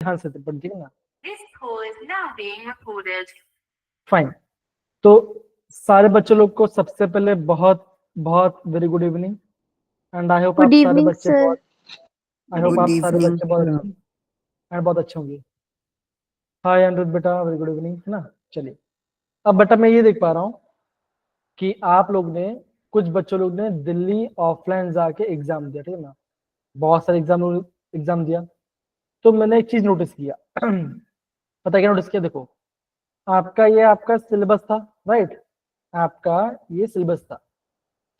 ध्यान से पढ़, ठीक है ना। This call is now being recorded. Fine. तो सारे बच्चों लोग को सबसे पहले बहुत बहुत very good evening, and I hope good आप सारे इवनिंग बच्चे सर। बहुत, आई होप Good आप सारे evening, बच्चे बहुत sir. एंड बहुत अच्छे होंगे। हाय अनिरुद्ध बेटा, वेरी गुड इवनिंग, है ना। चलिए, अब बेटा मैं ये देख पा रहा हूँ कि आप लोग ने, कुछ बच्चों लोग ने दिल्ली ऑफलाइन जाके एग्जाम दिया, ठीक है ना। बहुत सारे एग्जाम दिया। तो मैंने एक चीज नोटिस किया पता है क्या नोटिस किया? देखो, आपका सिलेबस था, राइट। आपका ये सिलेबस था।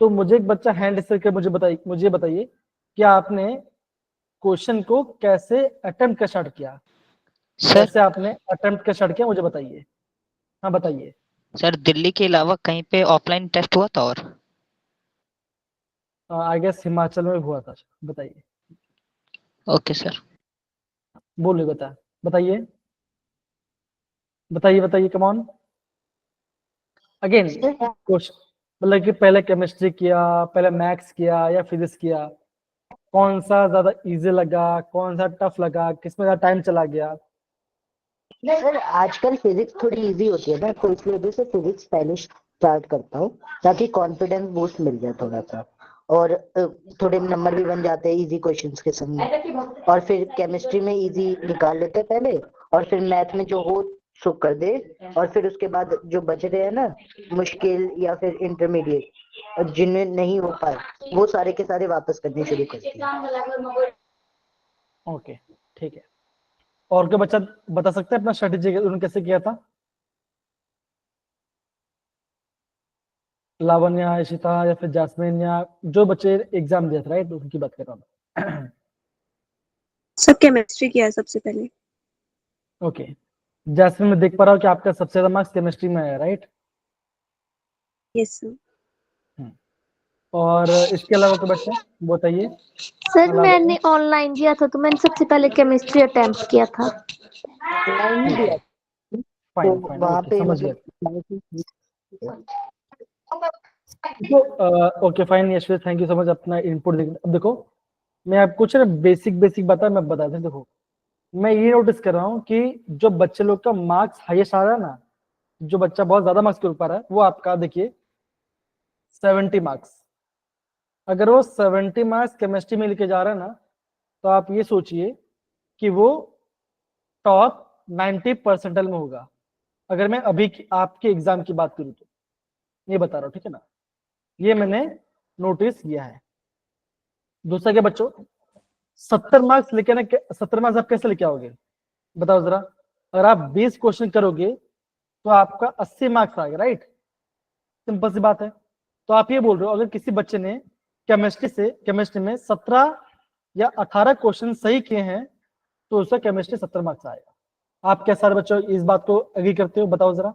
तो मुझे एक बच्चा हैंड रेस करके मुझे बताइए कि आपने क्वेश्चन को कैसे अटेम्प्ट का स्टार्ट किया, सर कैसे आपने अटेम्प्ट का स्टार्ट किया, मुझे बताइए। हाँ बताइए। सर दिल्ली के अलावा कहीं पे ऑफलाइन टेस्ट हुआ था? और आई गेस हिमाचल में हुआ था, बताइए। Okay sir. बोलिए, बताइए बताइए बताइए, कम ऑन अगेन क्वेश्चन। मतलब कि पहले केमिस्ट्री किया, पहले मैथ्स किया या फिजिक्स किया, कौन सा ज्यादा इजी लगा, कौन सा टफ लगा, किसमें ज्यादा टाइम चला गया? सर आजकल फिजिक्स थोड़ी इजी होती है ना, तो इस वजह से फिजिक्स पहले स्टार्ट करता हूँ ताकि कॉन्फिडेंस बूस्ट मिल जाए थोड़ा सा, और थोड़े नंबर भी बन जाते हैं इजी क्वेश्चंस के संग। और फिर केमिस्ट्री में इजी निकाल लेते हैं पहले, और फिर मैथ में जो हो सो कर दे, और फिर उसके बाद जो बच रहे हैं ना मुश्किल या फिर इंटरमीडिएट जिनमें नहीं हो पाए, वो सारे के सारे वापस करने शुरू करते हैं। ओके, ठीक है। और क्या बच्चा बता सकते हैं अपना स्ट्रेटेजी उन्होंने कैसे किया था? लावण्या, इशिता या फिर जैस्मिन, या जो बच्चे एग्जाम दिया था, राइट, उनकी बात कर रहा हूँ। सब केमिस्ट्री किया है सबसे पहले। ओके, जैस्मिन मैं देख पा रहा हूँ कि आपका सबसे ज्यादा मार्क्स केमिस्ट्री में आया, राइट। Yes sir. और इसके अलावा कोई बच्चा बताइए। सर मैंने ऑनलाइन दिया था, तो मैंने सबसे पहले केमिस्ट्री अटेम्प्ट किया था। ऑनलाइन ही दिया तो फाइन फाइन, वहां ओके, पे समझ गया। मतलब तो okay fine Yashveer, thank you so much अपना इनपुट देख। अब देखो, मैं आपको कुछ बेसिक बेसिक मैं बता दूं। देखो, मैं ये नोटिस कर रहा हूँ कि जो बच्चे लोग का मार्क्स हाईएस्ट आ रहा है ना, जो बच्चा बहुत ज्यादा मार्क्स कर पा रहा है, वो आपका देखिए 70 मार्क्स। अगर वो 70 मार्क्स केमिस्ट्री में लेके जा रहा है ना, तो आप ये सोचिए कि वो टॉप 90 परसेंटाइल में होगा। अगर मैं अभी आपके एग्जाम की बात करूँ तो ये बता रहा हूँ, ठीक है ना। ये मैंने नोटिस किया है। दूसरा क्या बच्चों, 70 मार्क्स लेके ना, 70 मार्क्स आप कैसे लेके आओगे बताओ जरा। अगर आप 20 क्वेश्चन करोगे तो आपका 80 मार्क्स आएगा, राइट। सिंपल सी बात है। तो आप ये बोल रहे हो अगर किसी बच्चे ने केमिस्ट्री में 17 या 18 क्वेश्चन सही किए हैं तो उसका केमिस्ट्री 70 मार्क्स आएगा। आप क्या सारे बच्चों इस बात को एग्री करते हो, बताओ जरा।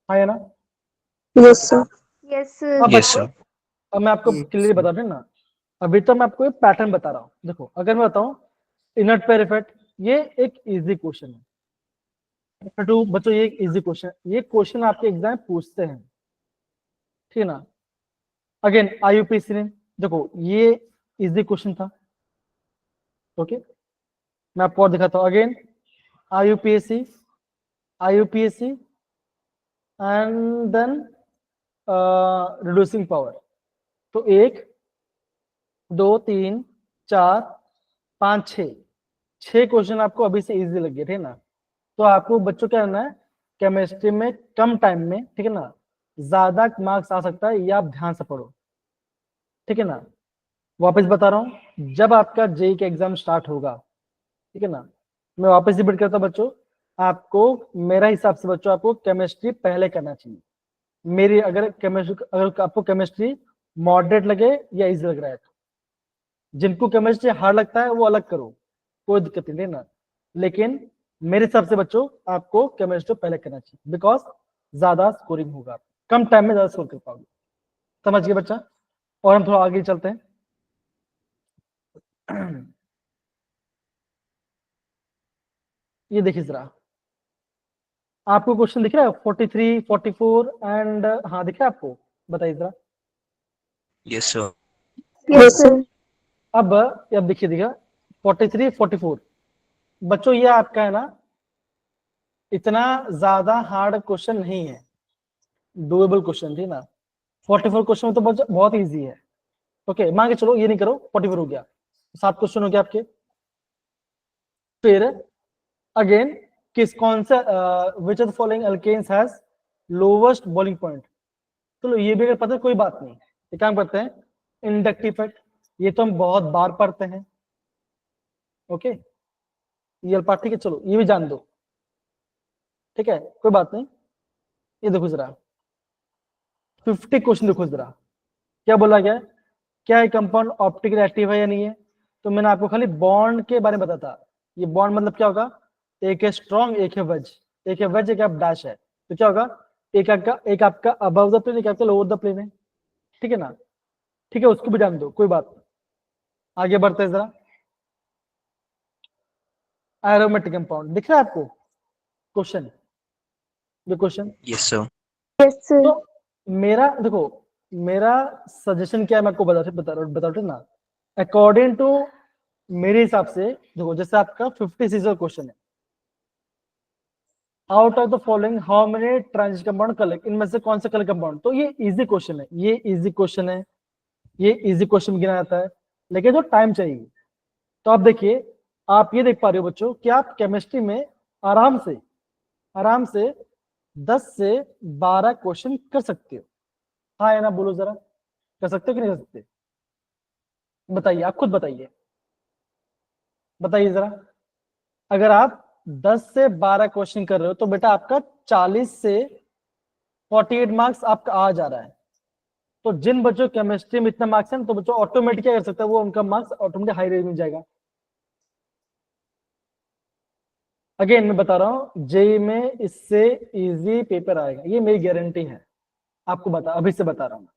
हाँ या ना? Yes sir. यस अब Yes, बच्चों, sir. अब मैं आपको क्लियरली बता दूं ना। अभी तो मैं आपको एक पैटर्न बता रहा हूँ। देखो, अगर मैं बताऊं इनर्ट पेयर इफेक्ट, ये एक इजी क्वेश्चन है। टू बच्चों, ये एक इजी क्वेश्चन, ये क्वेश्चन आपके एग्जाम में पूछते हैं, ठीक है ना। अगेन आईयूपीएससी ने, देखो ये इजी क्वेश्चन था। ओके, मैं आपको और दिखाता हूँ। Again IUPAC, IUPAC and then reducing power. तो 1 2 3 4 5 6 क्वेश्चन आपको अभी से इजी लगे थे ना। तो आपको बच्चों क्या करना है, केमिस्ट्री में कम टाइम में, ठीक है ना, ज्यादा मार्क्स आ सकता है, ये आप ध्यान से पढ़ो, ठीक है ना। वापस बता रहा हूँ, जब आपका जेई का एग्जाम स्टार्ट होगा, ठीक है ना, मैं वापस रिपीट करता हूँ बच्चों, आपको मेरा हिसाब से बच्चों आपको केमिस्ट्री पहले करना चाहिए। मेरी अगर आपको केमिस्ट्री मॉडरेट लगे या इजी लग रहा है, तो जिनको केमिस्ट्री हार्ड लगता है वो अलग करो, कोई दिक्कत नहीं ना। लेकिन मेरे हिसाब से बच्चों आपको केमिस्ट्री पहले करना चाहिए, बिकॉज ज्यादा स्कोरिंग होगा, कम टाइम में ज्यादा स्कोर कर पाओगे। समझ गए बच्चा? और हम थोड़ा आगे चलते हैं। ये देखिए जरा, आपको क्वेश्चन दिख रहा है 43 44 एंड, हाँ दिख रहा है आपको, बताइए जरा। Yes, sir. Yes sir. अब देखिए 43 44, बच्चों ये आपका है ना, इतना ज्यादा हार्ड क्वेश्चन नहीं है, डूएबल क्वेश्चन थी ना। 44 क्वेश्चन तो बहुत इजी है। ओके, मान के चलो ये नहीं करो, 44 हो गया, 7 क्वेश्चन हो गया आपके। फिर अगेन कौन सा which of the following alkanes has lowest boiling point. चलो ये भी अगर पता है कोई बात नहीं, ये काम करते हैं, इंडक्टिव फैक्ट, ये तो हम बहुत बार पढ़ते हैं। ओके, ये पार्ट ठीक है, चलो ये भी जान दो, ठीक है, कोई बात नहीं। ये देखो जरा 50 क्वेश्चन देखो जरा, क्या बोला गया है, क्या है कंपाउंड ऑप्टिकली एक्टिव है या नहीं है। तो मैंने आपको खाली बॉन्ड के बारे में बताया था। ये बॉन्ड मतलब क्या होगा, एक है स्ट्रॉन्ग, एक है वेज, एक है वेज, एक आप डैश है। तो क्या होगा, एक आपका अबव द प्लेन, एक आपका लोअर द प्लेन है, ठीक है ना। ठीक है, उसको भी जान दो, कोई बात नहीं। आगे बढ़ते हैं जरा, एरोमेटिक कंपाउंड दिख रहा है आपको क्वेश्चन, ये question. Yes, sir. Yes, sir. तो मेरा देखो, मेरा सजेशन क्या है मैं आपको बता रहा हूँ ना, अकॉर्डिंग टू मेरे हिसाब से। देखो जैसे आपका 56 क्वेश्चन है, out of the following how many transit compound collect, इनमें से कौन सा कलेक्ट कंपाउंड। तो ये इजी क्वेश्चन है, ये इजी क्वेश्चन है, ये इजी क्वेश्चन गिना जाता है, लेकिन जो टाइम चाहिए। तो आप देखिए, आप ये देख पा रहे हो बच्चों कि आप केमिस्ट्री में आराम से 10 से 12 क्वेश्चन कर सकते हो। हाँ या ना बोलो जरा, कर सकते हो कि नहीं कर सकते, बताइए, आप खुद बताइए जरा। अगर आप 10 से 12 क्वेश्चन कर रहे हो तो बेटा आपका 40 से 48 मार्क्स आपका आ जा रहा है। तो जिन बच्चों केमिस्ट्री में इतना मार्क्स है तो बच्चों ऑटोमेटिक क्या कर सकता है, वो उनका मार्क्स ऑटोमेटिक हाई रेंज में जाएगा। अगेन मैं बता रहा हूँ, जेई में इससे इजी पेपर आएगा, ये मेरी गारंटी है, आपको अभी से बता रहा हूँ।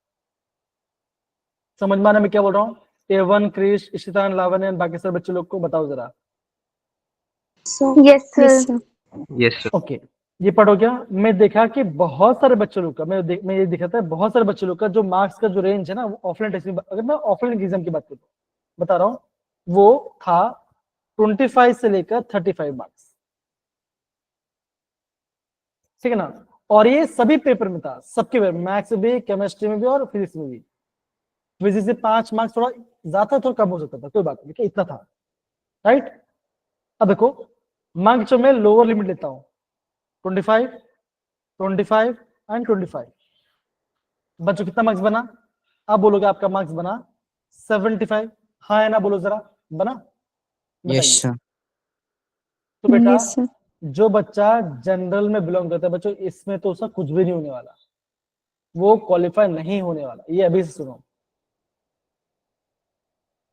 समझ में आना मैं क्या बोल रहा हूँ। A1 क्रिश, इशितान, लावण्य, बाकी सब बच्चे लोग को बताओ जरा। Yes, sir. Yes, sir. Okay, ये पढ़ हो गया। मैं देखा कि बहुत सारे बच्चे लोग का, मैं ये देखा था, बहुत सारे बच्चे लोग का जो मार्क्स का जो रेंज है ना, वो ऑफलाइन टेस्ट में, अगर मैं ऑफलाइन एग्जाम की बात करूँ बता रहा हूँ, वो था 25 से लेकर 35 मार्क्स, ठीक है ना। और ये सभी पेपर में था, सबके पेपर, मैथ्स में भी, केमिस्ट्री में भी और फिजिक्स में भी। फिजिक्स से 5 मार्क्स थोड़ा ज्यादा, थोड़ा कम हो सकता था, कोई बात नहीं, इतना था, राइट। अब देखो, मार्क्स जो मैं लोअर लिमिट लेता हूँ 25, 25 एंड 25, बच्चों कितना मार्क्स बना, आप बोलोगे आपका मार्क्स बना 75। हाँ है ना, बोलो जरा, बना, Yes, बताइए। sir. तो बेटा Yes, sir. जो बच्चा जनरल में बिलोंग करता है बच्चों, इसमें तो उसका कुछ भी नहीं होने वाला, वो क्वालिफाई नहीं होने वाला, ये अभी से सुनो।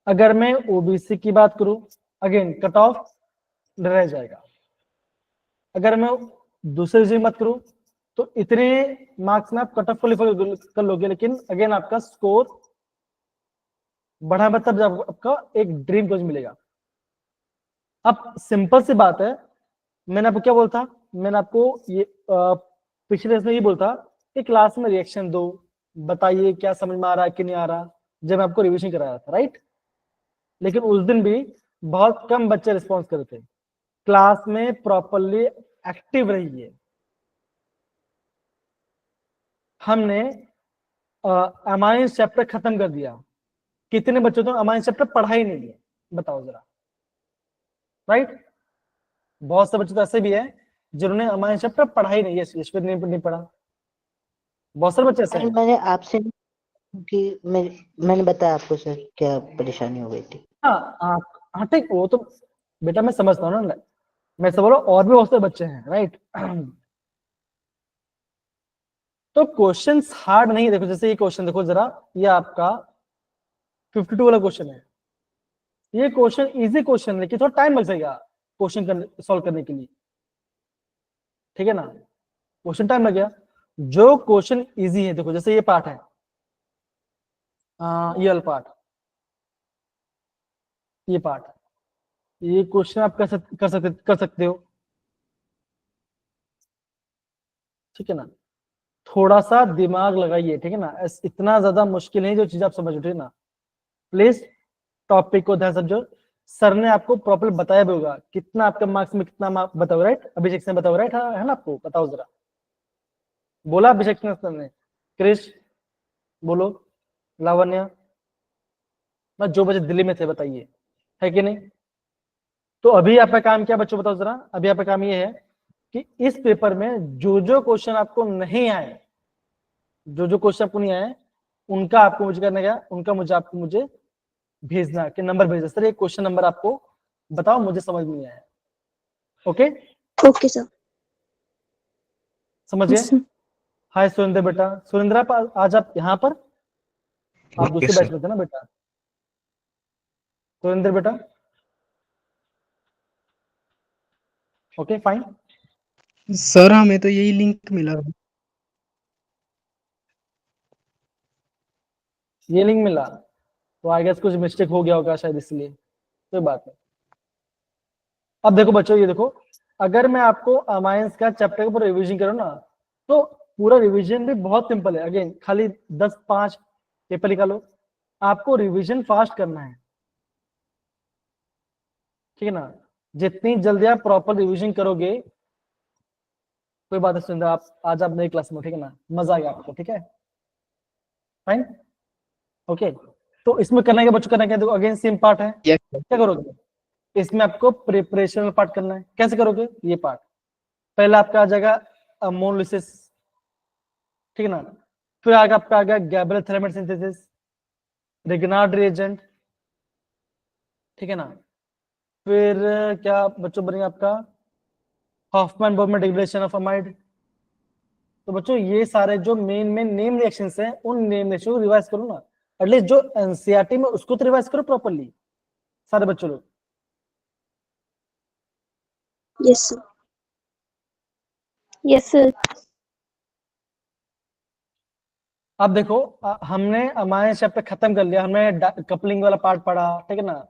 अगर मैं ओबीसी की बात करूं, अगेन कट ऑफ रह जाएगा। अगर मैं दूसरी चीज मत करूं तो इतने मार्क्स में आप कट ऑफ क्वालिफाई कर लोगे, लेकिन अगेन आपका स्कोर बढ़ा मतलब जब आपका एक ड्रीम कोच मिलेगा। अब सिंपल सी बात है, मैंने आपको क्या बोलता, मैंने आपको ये पिछले इसमें ये बोलता कि क्लास में रिएक्शन दो, बताइए क्या समझ में आ रहा है कि नहीं आ रहा, जब मैं आपको रिवीजन कराया था, राइट। लेकिन उस दिन भी बहुत कम बच्चे रिस्पॉन्स कर रहे थे। क्लास में प्रॉपरली एक्टिव रहिए। हमने अमाइन चैप्टर खत्म कर दिया, कितने बच्चों तो अमाइन चैप्टर पढ़ा ही नहीं है, बताओ जरा, राइट। बहुत से बच्चे तो ऐसे भी है जिन्होंने अमाइन चैप्टर पढ़ा ही नहीं है, यशवीर ने नहीं पढ़ा, बहुत सारे बच्चे ऐसे हैं। मैंने आपसे कि मैंने बताया आपको सर क्या परेशानी हो गई थी। हाँ हाँ हाँ, ठीक, वो तो बेटा मैं समझता हूँ ना, मैं सब बोलो और भी बहुत सारे बच्चे हैं, राइट। तो क्वेश्चंस हार्ड नहीं है। देखो जैसे ये क्वेश्चन देखो जरा, ये आपका 52 वाला क्वेश्चन है, ये क्वेश्चन इजी क्वेश्चन है, लेकिन थोड़ा टाइम लग जाएगा क्वेश्चन सॉल्व करने के लिए, ठीक है ना, क्वेश्चन टाइम लग गया। जो क्वेश्चन इजी है, देखो जैसे ये पार्ट है, ये वाला पार्ट, ये पार्ट, ये क्वेश्चन आप कर सकते हो, ठीक है ना। थोड़ा सा दिमाग लगाइए, ठीक है ना, इतना ज्यादा मुश्किल नहीं जो चीज आप समझ उठे ना। प्लीज टॉपिक को ध्यान समझो, सर ने आपको प्रॉपर बताया भी होगा कितना आपका मार्क्स में कितना मार्क्स बताओ, राइट? अभिषेक सर बताओ, राइट? है ना? आपको बताओ जरा, बोला अभिषेक सर ने, क्रिश बोलो, लावण्य, ना जो बच्चे दिल्ली में थे बताइए, है कि नहीं? तो अभी आपका काम क्या बच्चों बताओ जरा, अभी आपका काम ये है कि इस पेपर में जो जो क्वेश्चन आपको नहीं आए, जो जो क्वेश्चन आपको नहीं आए, उनका आपको मुझे करना क्या, उनका मुझे आपको मुझे भेजना कि नंबर भेजना, सर ये क्वेश्चन नंबर आपको बताओ मुझे समझ नहीं आया। Okay okay sir. समझ गए? हाय सुरेंद्र बेटा, सुरेंद्र आप आज आप यहाँ पर, आप दूसरे Yes, बैच sir. में थे ना बेटा? सुरेंद्र बेटा, ओके फाइन। सर हमें तो यही लिंक मिला। ये लिंक मिला तो आई गेस कुछ मिस्टेक हो गया होगा शायद, इसलिए कोई बात नहीं। अब देखो बच्चों, ये देखो, अगर मैं आपको अमाइंस का चैप्टर पर रिवीजन करूँ ना, तो पूरा रिवीजन भी बहुत सिंपल है। अगेन खाली 10-5 पेपर निकालो, आपको रिवीजन फास्ट करना है, ठीक है ना? जितनी जल्दी आप प्रॉपर रिवीजन करोगे, कोई बात नहीं सुंदर, आप आज आप नई क्लास में, ठीक है ना? मजा आएगा आपको, ठीक है? Fine, okay. तो इसमें करना क्या बच्चों, करना क्या, देखो अगेन सेम पार्ट है। Yes, sir. क्या करोगे इसमें, आपको प्रिपरेशन पार्ट करना है। कैसे करोगे ये पार्ट? पहला आपका आ जाएगा अमोलिसिस, ठीक है ना? फिर आगे आपका आ गया Gabriel phthalimide synthesis, Grignard reagent, ठीक है ना? फिर क्या बच्चों बनेगा आपका हॉफमैन बोर्मन डिग्रेडेशन ऑफ अमाइड। तो बच्चों ये सारे जो मेन मेन नेम रिएक्शंस हैं, उन नेम रिएक्शन को रिवाइज करो ना, एटलीस्ट जो एनसीईआरटी में उसको तो रिवाइज करो प्रॉपर्ली सारे बच्चों लोग। Yes sir. Yes sir. अब देखो हमने अमाइन चैप्टर खत्म कर लिया, हमने कपलिंग वाला पार्ट पढ़ा, ठीक है ना?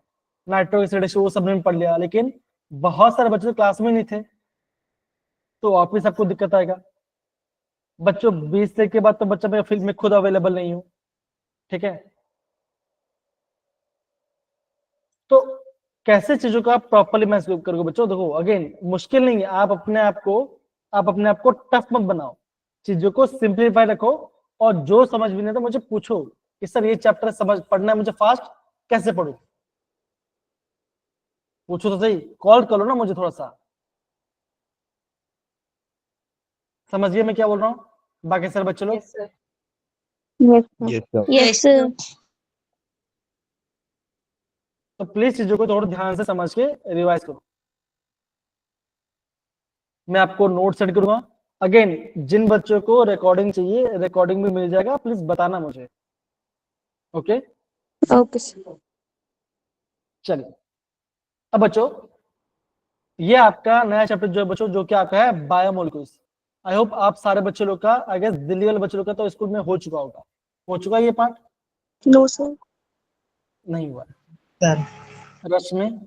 नाइट्रोजन रिडक्शन वो सब ने पढ़ लिया, लेकिन बहुत सारे बच्चे क्लास में नहीं थे, तो वापिस आपको दिक्कत आएगा बच्चों। 20 तारीख के बाद तो बच्चा मैं फील्ड में खुद अवेलेबल नहीं हूँ, ठीक है? तो कैसे चीजों को आप प्रॉपर्ली महसूस करोगे बच्चों? देखो अगेन मुश्किल नहीं है, आप अपने आप को टफ मत बनाओ, चीजों को सिंप्लीफाई रखो, और जो समझ भी नहीं तो मुझे पूछो कि सर ये चैप्टर समझ पढ़ना है मुझे फास्ट, कैसे पढ़ूं? पूछो तो सही, कॉल कर लो ना मुझे थोड़ा सा, समझिए मैं क्या बोल रहा हूँ बाकी सर बच्चे लोग। Yes sir. Yes, sir. Yes sir. तो प्लीज चीजों को थोड़ा ध्यान से समझ के रिवाइज करो। मैं आपको नोट सेंड करूंगा। अगेन जिन बच्चों को रिकॉर्डिंग चाहिए, रिकॉर्डिंग भी मिल जाएगा, प्लीज बताना मुझे। Okay okay sir. चलिए, अब बच्चों ये आपका नया चैप्टर जो है बच्चों, जो कि आपका है बायोमोलिक्यूल्स। आई होप आप सारे बच्चे लोग का, आई गेस दिल्ली वाले बच्चे लोग का तो स्कूल में हो चुका होगा, हो चुका है ये पार्ट? No sir. नहीं हुआ? सर रश में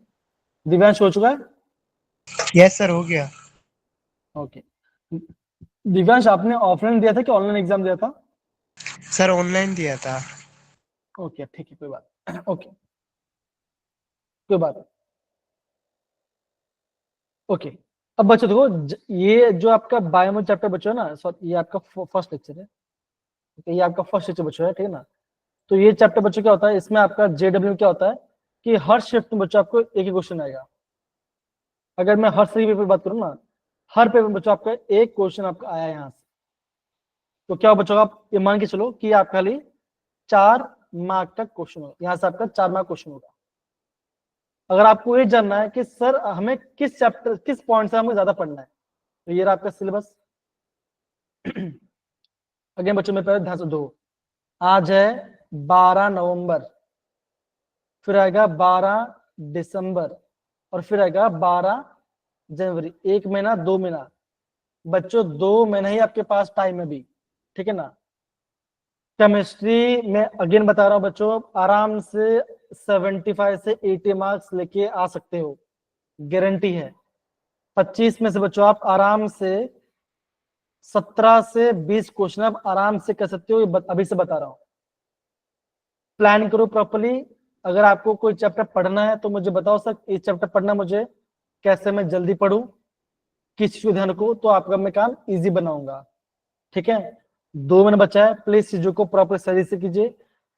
दिव्यांश हो चुका है? यस सर, हो गया। ओके दिव्यांश, आपने ऑफलाइन दिया था कि ऑनलाइन एग्जाम दिया था? सर ऑनलाइन दिया था। ओके ठीक है, कोई बात ओके कोई बात। ओके अब बच्चों देखो, ये जो आपका बायोमोल चैप्टर बच्चों है ना, सॉरी ये आपका फर्स्ट लेक्चर है, okay, ये आपका फर्स्ट लेक्चर बच्चों है, ठीक है ना? तो ये चैप्टर बच्चों क्या होता है, इसमें आपका जेडब्ल्यू क्या होता है कि हर शिफ्ट में बच्चों आपको एक ही क्वेश्चन आएगा। अगर मैं हर सही पेपर बात करूँ ना, हर पेपर में बच्चों आपका एक क्वेश्चन आपका आया यहाँ से, तो क्या बच्चों आप ये मान के चलो कि आप खाली 4 मार्क का क्वेश्चन होगा, यहाँ से आपका 4 मार्क क्वेश्चन होगा। अगर आपको ये जानना है कि सर हमें किस चैप्टर किस पॉइंट से हमें ज्यादा पढ़ना है, तो ये रहा आपका सिलेबस। अगेन बच्चों में पहले ध्यान से दो, आज है 12 नवंबर, फिर आएगा 12 दिसंबर, और फिर आएगा 12 जनवरी। 1 महीना 2 महीना बच्चों, 2 महीना ही आपके पास टाइम है अभी, ठीक है ना? केमिस्ट्री में अगेन बता रहा हूं बच्चों, आराम से 75 से 80 मार्क्स लेके आ सकते हो, गारंटी है। 25 में से बच्चों आप आराम से 17 से 20 क्वेश्चन आप आराम से कर सकते हो, अभी से बता रहा हूं। प्लान करो प्रॉपर्ली, अगर आपको कोई चैप्टर पढ़ना है तो मुझे बताओ सर, ये चैप्टर पढ़ना मुझे, कैसे मैं जल्दी पढूं, किस चीज को ध्यान रखूं, तो आपका मैं काम इजी बनाऊंगा। ठीक है, 2 मिनट बचा है, प्लीज चीजों को प्रॉपर सही से कीजिए।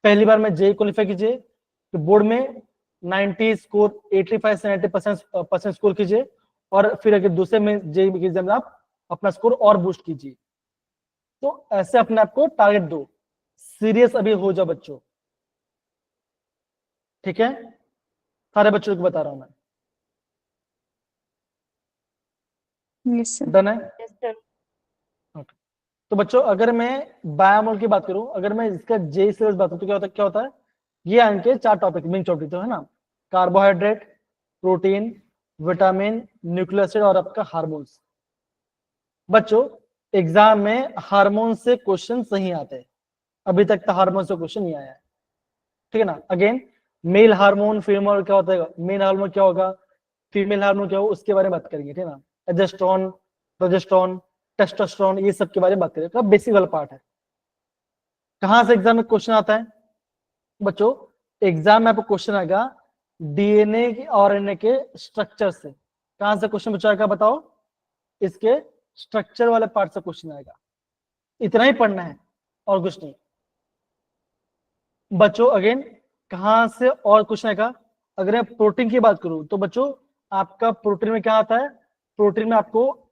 पहली बार में जेई क्वालिफाई कीजिए तो बोर्ड में 90 स्कोर, 85 से 90% स्कोर कीजिए, और फिर अगर दूसरे में जेई के एग्जाम में आप अपना स्कोर और बूस्ट कीजिए। तो ऐसे अपने आप को टारगेट दो, सीरियस अभी हो जाओ बच्चों। ठीक है, सारे बच्चों को बता रहा हूं मैं। Yes sir. डन है? Okay. तो बच्चों अगर मैं बायोमोल की बात करूं, अगर मैं इसका जे सिलेबस बात करूं तो क्या होता है, ये इनके 4 टॉपिक मेन टॉपिक तो है ना, carbohydrate, protein, vitamin, nucleic acid और आपका हार्मोन्स। बच्चों एग्जाम में हार्मोन से क्वेश्चन नहीं आते हैं, अभी तक तो हार्मोन से क्वेश्चन नहीं आया है। ठीक है ना। अगेन मेल हार्मोन, फीमेल क्या होता है, मेल हार्मोन क्या होगा, फीमेल हार्मोन क्या होगा, उसके बारे में बात करेंगे। ठीक है ना, एजेस्ट्रॉन, प्रोजेस्ट्रॉन, टेस्टोस्टेरोन, ये सब के बारे में बात करेंगे। तो बेसिक वाला पार्ट है। कहां से एग्जाम में क्वेश्चन आता है बच्चों, एग्जाम में आपको क्वेश्चन आएगा डीएनए और आरएनए के स्ट्रक्चर से। कहां से क्वेश्चन पूछा बताओ, इसके स्ट्रक्चर वाले पार्ट से क्वेश्चन आएगा। इतना ही पढ़ना है और कुछ नहीं बच्चों। अगेन कहां से और क्वेश्चन आएगा, अगर मैं प्रोटीन की बात करूं तो बच्चों आपका प्रोटीन में क्या आता है, प्रोटीन में आपको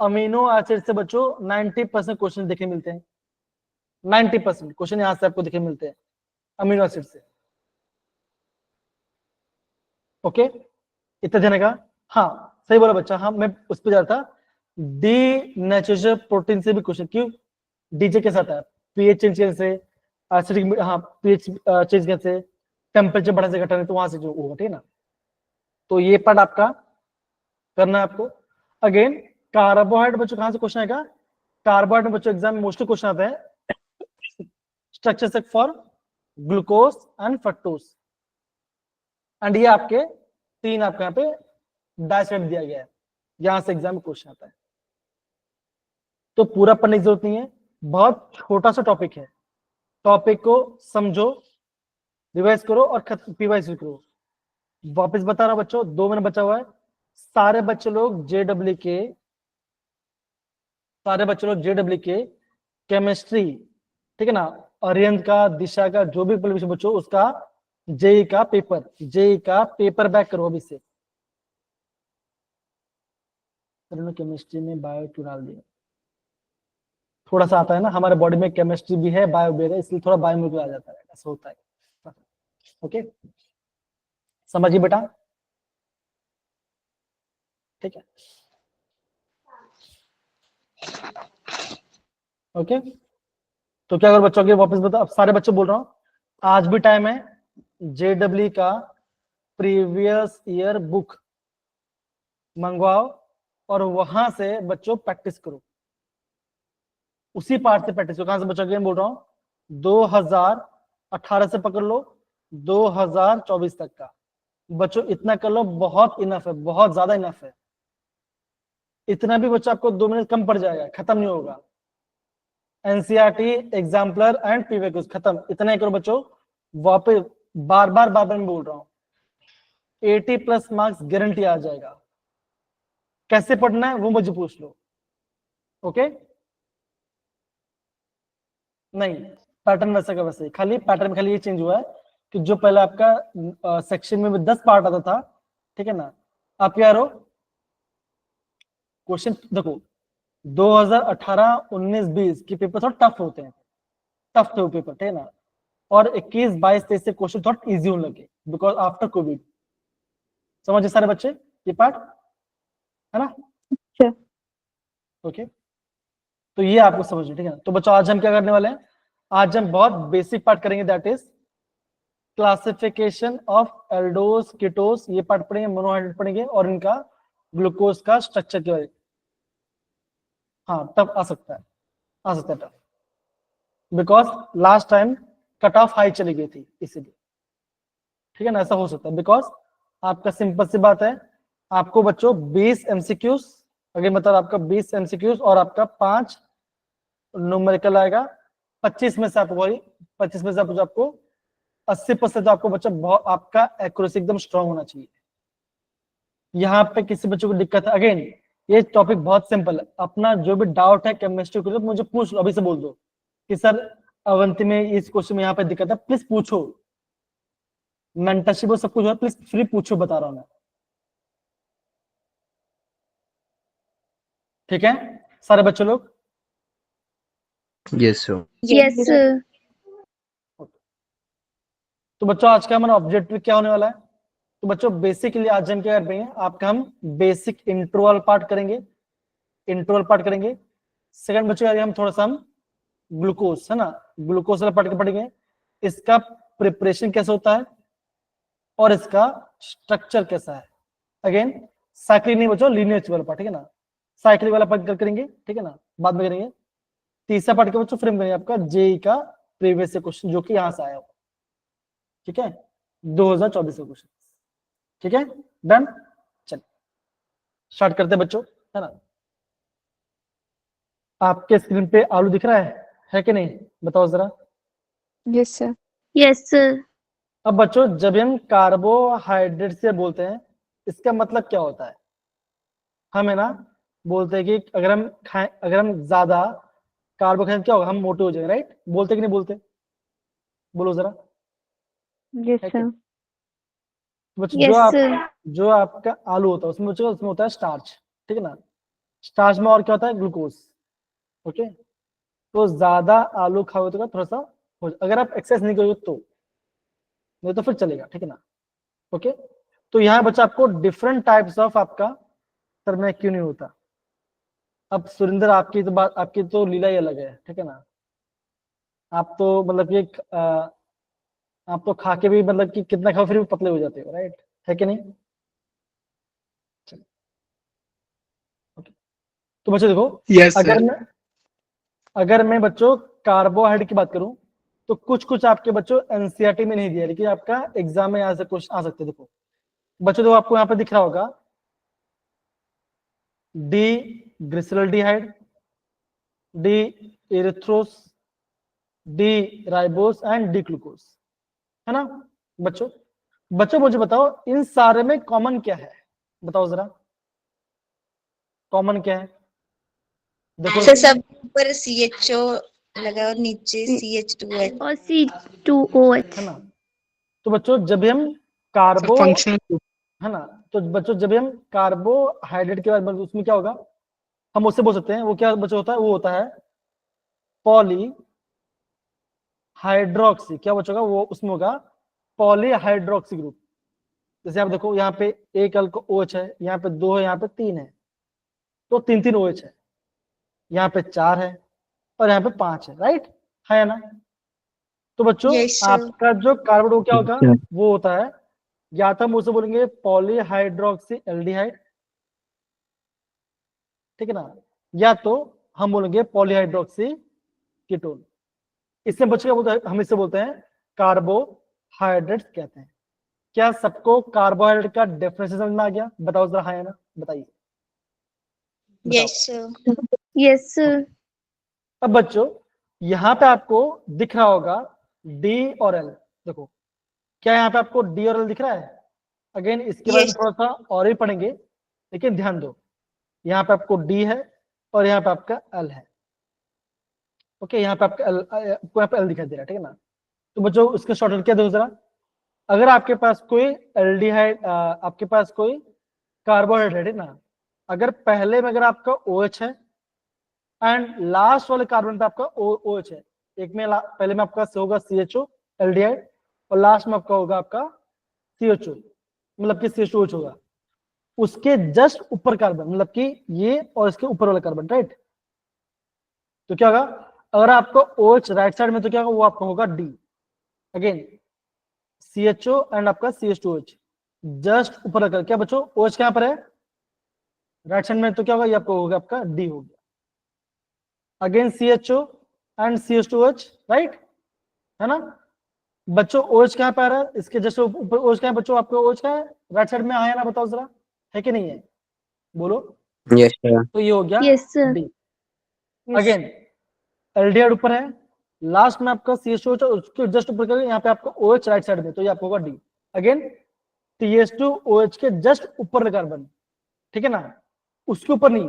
अमीनो एसिड से बच्चों 90% क्वेश्चन देखे मिलते हैं। 90% क्वेश्चन यहां से आपको देखे मिलते हैं अमीनो एसिड से। ओके, इतना जानेगा। हाँ सही बोला बच्चा, हाँ मैं उस पर जा रहा था। डी नेचुरल प्रोटीन से भी क्वेश्चन, क्यों, डीजे के साथ है, पीएच चेंज करने से, एसिडिक, हाँ पीएच चेंज करने से, टेम्परेचर बढ़ने से घटाने, तो वहां से जो होगा। ठीक है ना, तो ये पार्ट आपका करना है आपको। अगेन कार्बोहाइड्रेट बच्चों कहां से क्वेश्चन आएगा, कार्बोहाइड्रेट बच्चों एग्जाम में मोस्टली क्वेश्चन आता है structure for glucose and fructose, and ये आपके 3 आपके यहाँ पे डायसेट दिया गया है, यहां से एग्जाम में क्वेश्चन आता है। तो पूरा पढ़ने की जरूरत नहीं है, बहुत छोटा सा टॉपिक है, टॉपिक को समझो, रिवाइज करो और रिवाइज करो। वापस बता रहा हूं बच्चों, 2 मिनट बचा हुआ है। सारे बच्चे लोग जेडब्ल्यू के केमिस्ट्री, ठीक है ना, अरिहंत का, दिशा का, जो भी विषय बच्चों उसका जेई का पेपर बैक करो अभी से। केमिस्ट्री में बायो क्यों डाल दिया, थोड़ा सा आता है ना, हमारे बॉडी में केमिस्ट्री भी है, बायो भी है, इसलिए थोड़ा बायो में आ जाता है, ऐसा होता है। ओके समझिए बेटा, ठीक है। ओके तो क्या करो बच्चों के, वापस बताओ, अब सारे बच्चे बोल रहा हूँ, आज भी टाइम है, जेडब्ल्यू का प्रीवियस ईयर बुक मंगवाओ और वहां से बच्चों प्रैक्टिस करो, उसी पार्ट से प्रैक्टिस करो। कहां से बच्चों, बोल रहा हूँ 2018 से पकड़ लो 2024 तक का बच्चों, इतना कर लो, बहुत इनफ है, बहुत ज्यादा इनफ है। इतना भी बच्चों आपको 2 मिनट कम पड़ जाएगा, खत्म नहीं होगा। एनसीईआरटी, एग्जाम्पलर एंड प्रीवियस खत्म, इतना ही करो बच्चों। वापस बार बार मैं बोल रहा हूँ, 80+ मार्क्स गारंटी आ जाएगा। कैसे पढ़ना है वो मुझे पूछ लो, ओके। नहीं पैटर्न वैसा का वैसे, खाली पैटर्न में खाली ये चेंज हुआ है कि जो पहले आपका सेक्शन में 10 पार्ट आता था, ठीक है ना, आप क्या करो, क्वेश्चन देखो 2018, 19, 20 के पेपर थोड़ा टफ होते हैं, टफ थे वो पेपर, ठीक है ना, और 21, 22, 23 से क्वेश्चन थोड़ा इजी होने लगे बिकॉज आफ्टर कोविड। समझे सारे बच्चे ये पार्ट, है ना? ओके तो ये आपको समझना, ठीक है। तो बच्चों आज हम क्या करने वाले हैं, आज हम बहुत बेसिक पार्ट करेंगे, that is classification of Eldhose, ketose, ये पार्ट पढ़ेंगे, मोनोहाइड्रेट पढ़ेंगे और इनका ग्लूकोज का स्ट्रक्चर के बारे में। हाँ टफ आ सकता है tough, because last time cut off high चली गई थी इसीलिए, ठीक है ना, ऐसा हो सकता है। बिकॉज आपका सिंपल सी बात है, आपको बच्चों 20 एमसीक्यूज, अगर मतलब आपका 20 एमसीक्यूज और आपका 5 न्यूमेरिकल आएगा, 25 में से आपको 25 में से आपको 80% तो आपको बच्चा बहुत आपका एक्यूरेसी एकदम स्ट्रांग होना चाहिए। यहाँ पे किसी बच्चे को दिक्कत है, अगेन ये टॉपिक बहुत सिंपल है, अपना जो भी डाउट है केमिस्ट्री को मुझे पूछ लो, अभी से बोल दो कि सर अवंती में इस क्वेश्चन में यहाँ पे दिक्कत है, प्लीज पूछो, मेंटरशिप सब कुछ है, प्लीज फ्री पूछो, बता रहा हूं मैं। ठीक है सारे बच्चे लोग? Yes sir. Yes, sir. तो बच्चों आज का हमारा ऑब्जेक्टिव क्या होने वाला है? तो बच्चों बेसिकली आज हम क्या कर रहे हैं, आपका हम बेसिक इंटरवल पार्ट करेंगे, सेकंड बच्चों हम थोड़ा सा हम ग्लूकोज है ना, ग्लूकोज वाला पार्ट पढ़ेंगे, इसका प्रिपरेशन कैसे होता है और इसका स्ट्रक्चर कैसा है। अगेन साइक्लिक नहीं बच्चों, लीनियर वाला पार्ट, ठीक है ना, साइक्लिक वाला पार्ट करेंगे, ठीक है ना, बाद में करेंगे। तीसरा पार्ट के बच्चों फ्रेम करेंगे आपका जेई का प्रीवियस क्वेश्चन जो कि यहां से आया हो, ठीक है, 2024 का क्वेश्चन, ठीक है, डन। चलिए स्टार्ट करते हैं बच्चों, है ना। आपके स्क्रीन पे आलू दिख रहा है कि नहीं, बताओ जरा। Yes, sir. Yes, sir. अब बच्चों जब हम कार्बोहाइड्रेट से बोलते हैं इसका मतलब क्या होता है, हम है ना बोलते हैं कि अगर हम खाएं, अगर हम ज्यादा कार्बोहाइड्रेट क्या होगा, हम मोटे हो जाएंगे, राइट, बोलते कि नहीं बोलते, बोलो जरा। Yes, है क्या? sir. बच्चों Yes, sir. जो आपका आलू होता है उसमें बच्चों उसमें होता है स्टार्च, ठीक है ना, स्टार्च में और क्या होता है, ग्लूकोज, ओके। तो ज्यादा आलू खाओगे तो थोड़ा सा अगर आप एक्सरसाइज नहीं करोगे तो, नहीं तो फिर चलेगा, ठीक है ना, ओके। तो यहाँ बच्चा आपको डिफरेंट टाइप्स ऑफ आपका सर में क्यों नहीं होता। अब सुरेंद्र आपकी तो बात, आपकी तो लीला ही अलग है, ठीक है ना, आप तो मतलब कि आप तो खा के भी मतलब कि कितना खाओ फिर भी पतले हो जाते हो, राइट, है कि नहीं। ओके तो बच्चों देखो, यस अगर सर। मैं बच्चों कार्बोहाइड्रेट की बात करूं तो कुछ आपके बच्चों एनसीईआरटी में नहीं दिया, लेकिन आपका एग्जाम में यहाँ से क्वेश्चन आ सकते हैं। देखो बच्चों, देखो आपको यहाँ पे दिख रहा होगा D glyceraldehyde, D erythrose, D ribose and D glucose, है ना बच्चों। बच्चों मुझे बताओ इन सारे में कॉमन क्या है, बताओ जरा, कॉमन क्या है। देखो सर सब ऊपर CHO लगा और नीचे CH2H। और C2OH. है ना, तो बच्चों जब हम कार्बो फंक्शनल है ना, तो बच्चों जब हम कार्बोहाइड्रेट के बारे में उसमें क्या होगा, हम उससे बोल सकते हैं वो क्या बच्चों होता है, वो होता है पॉली हाइड्रोक्सी, क्या बच्चों का वो उसमें होगा पॉली हाइड्रोक्सी ग्रुप। जैसे आप देखो यहाँ पे एक अल्को OH है, यहाँ पे 2 है, यहाँ पे 3 है, तो 3 OH है, यहाँ पे 4 है और यहाँ पे 5 है, राइट, है ना। तो बच्चों Yes, sir. आपका जो कार्बन वो क्या होगा, वो होता है या तो हम उसे बोलेंगे पॉलीहाइड्रोक्सी एल्डिहाइड, ठीक है ना, या तो हम बोलेंगे पॉलीहाइड्रोक्सी कीटोन। इससे बच्चों क्या बोलते हैं, हम इससे बोलते हैं कार्बोहाइड्रेट्स कहते हैं। क्या सबको कार्बोहाइड्रेट का डेफिनेशन समझ में आ गया, बताओ जरा, हाँ या ना, बताइए। Yes, sir. Yes, sir. अब बच्चों यहाँ पे आपको दिख रहा होगा डी और एल, देखो क्या यहाँ पे आपको डी और एल दिख रहा है। अगेन इसके बारे में Yes. थोड़ा सा और ही पढ़ेंगे, लेकिन ध्यान दो यहाँ पे आपको डी है और यहाँ पे आपका एल है, ओके, यहाँ पे आपका यहाँ पे एल दिखाई दे रहा है, ठीक है ना। तो बच्चों उसके शॉर्टकट क्या, देखो जरा, अगर आपके पास कोई एल्डिहाइड, आपके पास कोई कार्बोहाइड्रेट है ना, अगर पहले में अगर आपका OH है एंड लास्ट वाले कार्बन पे आपका OH है, एक में पहले में आपका होगा CHO एल्डिहाइड और लास्ट में आपका होगा आपका CHO, मतलब कि CH2OH होगा, उसके जस्ट ऊपर कार्बन, मतलब कि ये और इसके ऊपर वाला कार्बन, राइट। तो क्या होगा, अगर आपको OH राइट साइड में तो क्या होगा, वो आपका होगा D, अगेन CHO एंड आपका CH2OH जस्ट ऊपर रखकर, क्या बच्चों OH कहां पर है, राइट साइड में, तो क्या होगा, ये आपको होगा आपका D हो गया, again CHO and CH2OH, right, है ना बच्चों। OH कहां पर आ रहा है, इसके जस्ट ऊपर OH कहां है बच्चों, आपको OH कहां है, राइट साइड में आया ना, बताओ जरा, है कि नहीं है, बोलो। Yes sir. तो ये हो गया Yes, sir. D, again aldehyde ऊपर है, लास्ट में आपका CH2 उसके जस्ट ऊपर करेंगे, यहाँ पे आपका OH राइट साइड में, तो ये आपको होगा D। अगेन CH2OH के जस्ट ऊपर कार्बन, ठीक है ना, उसके ऊपर नहीं,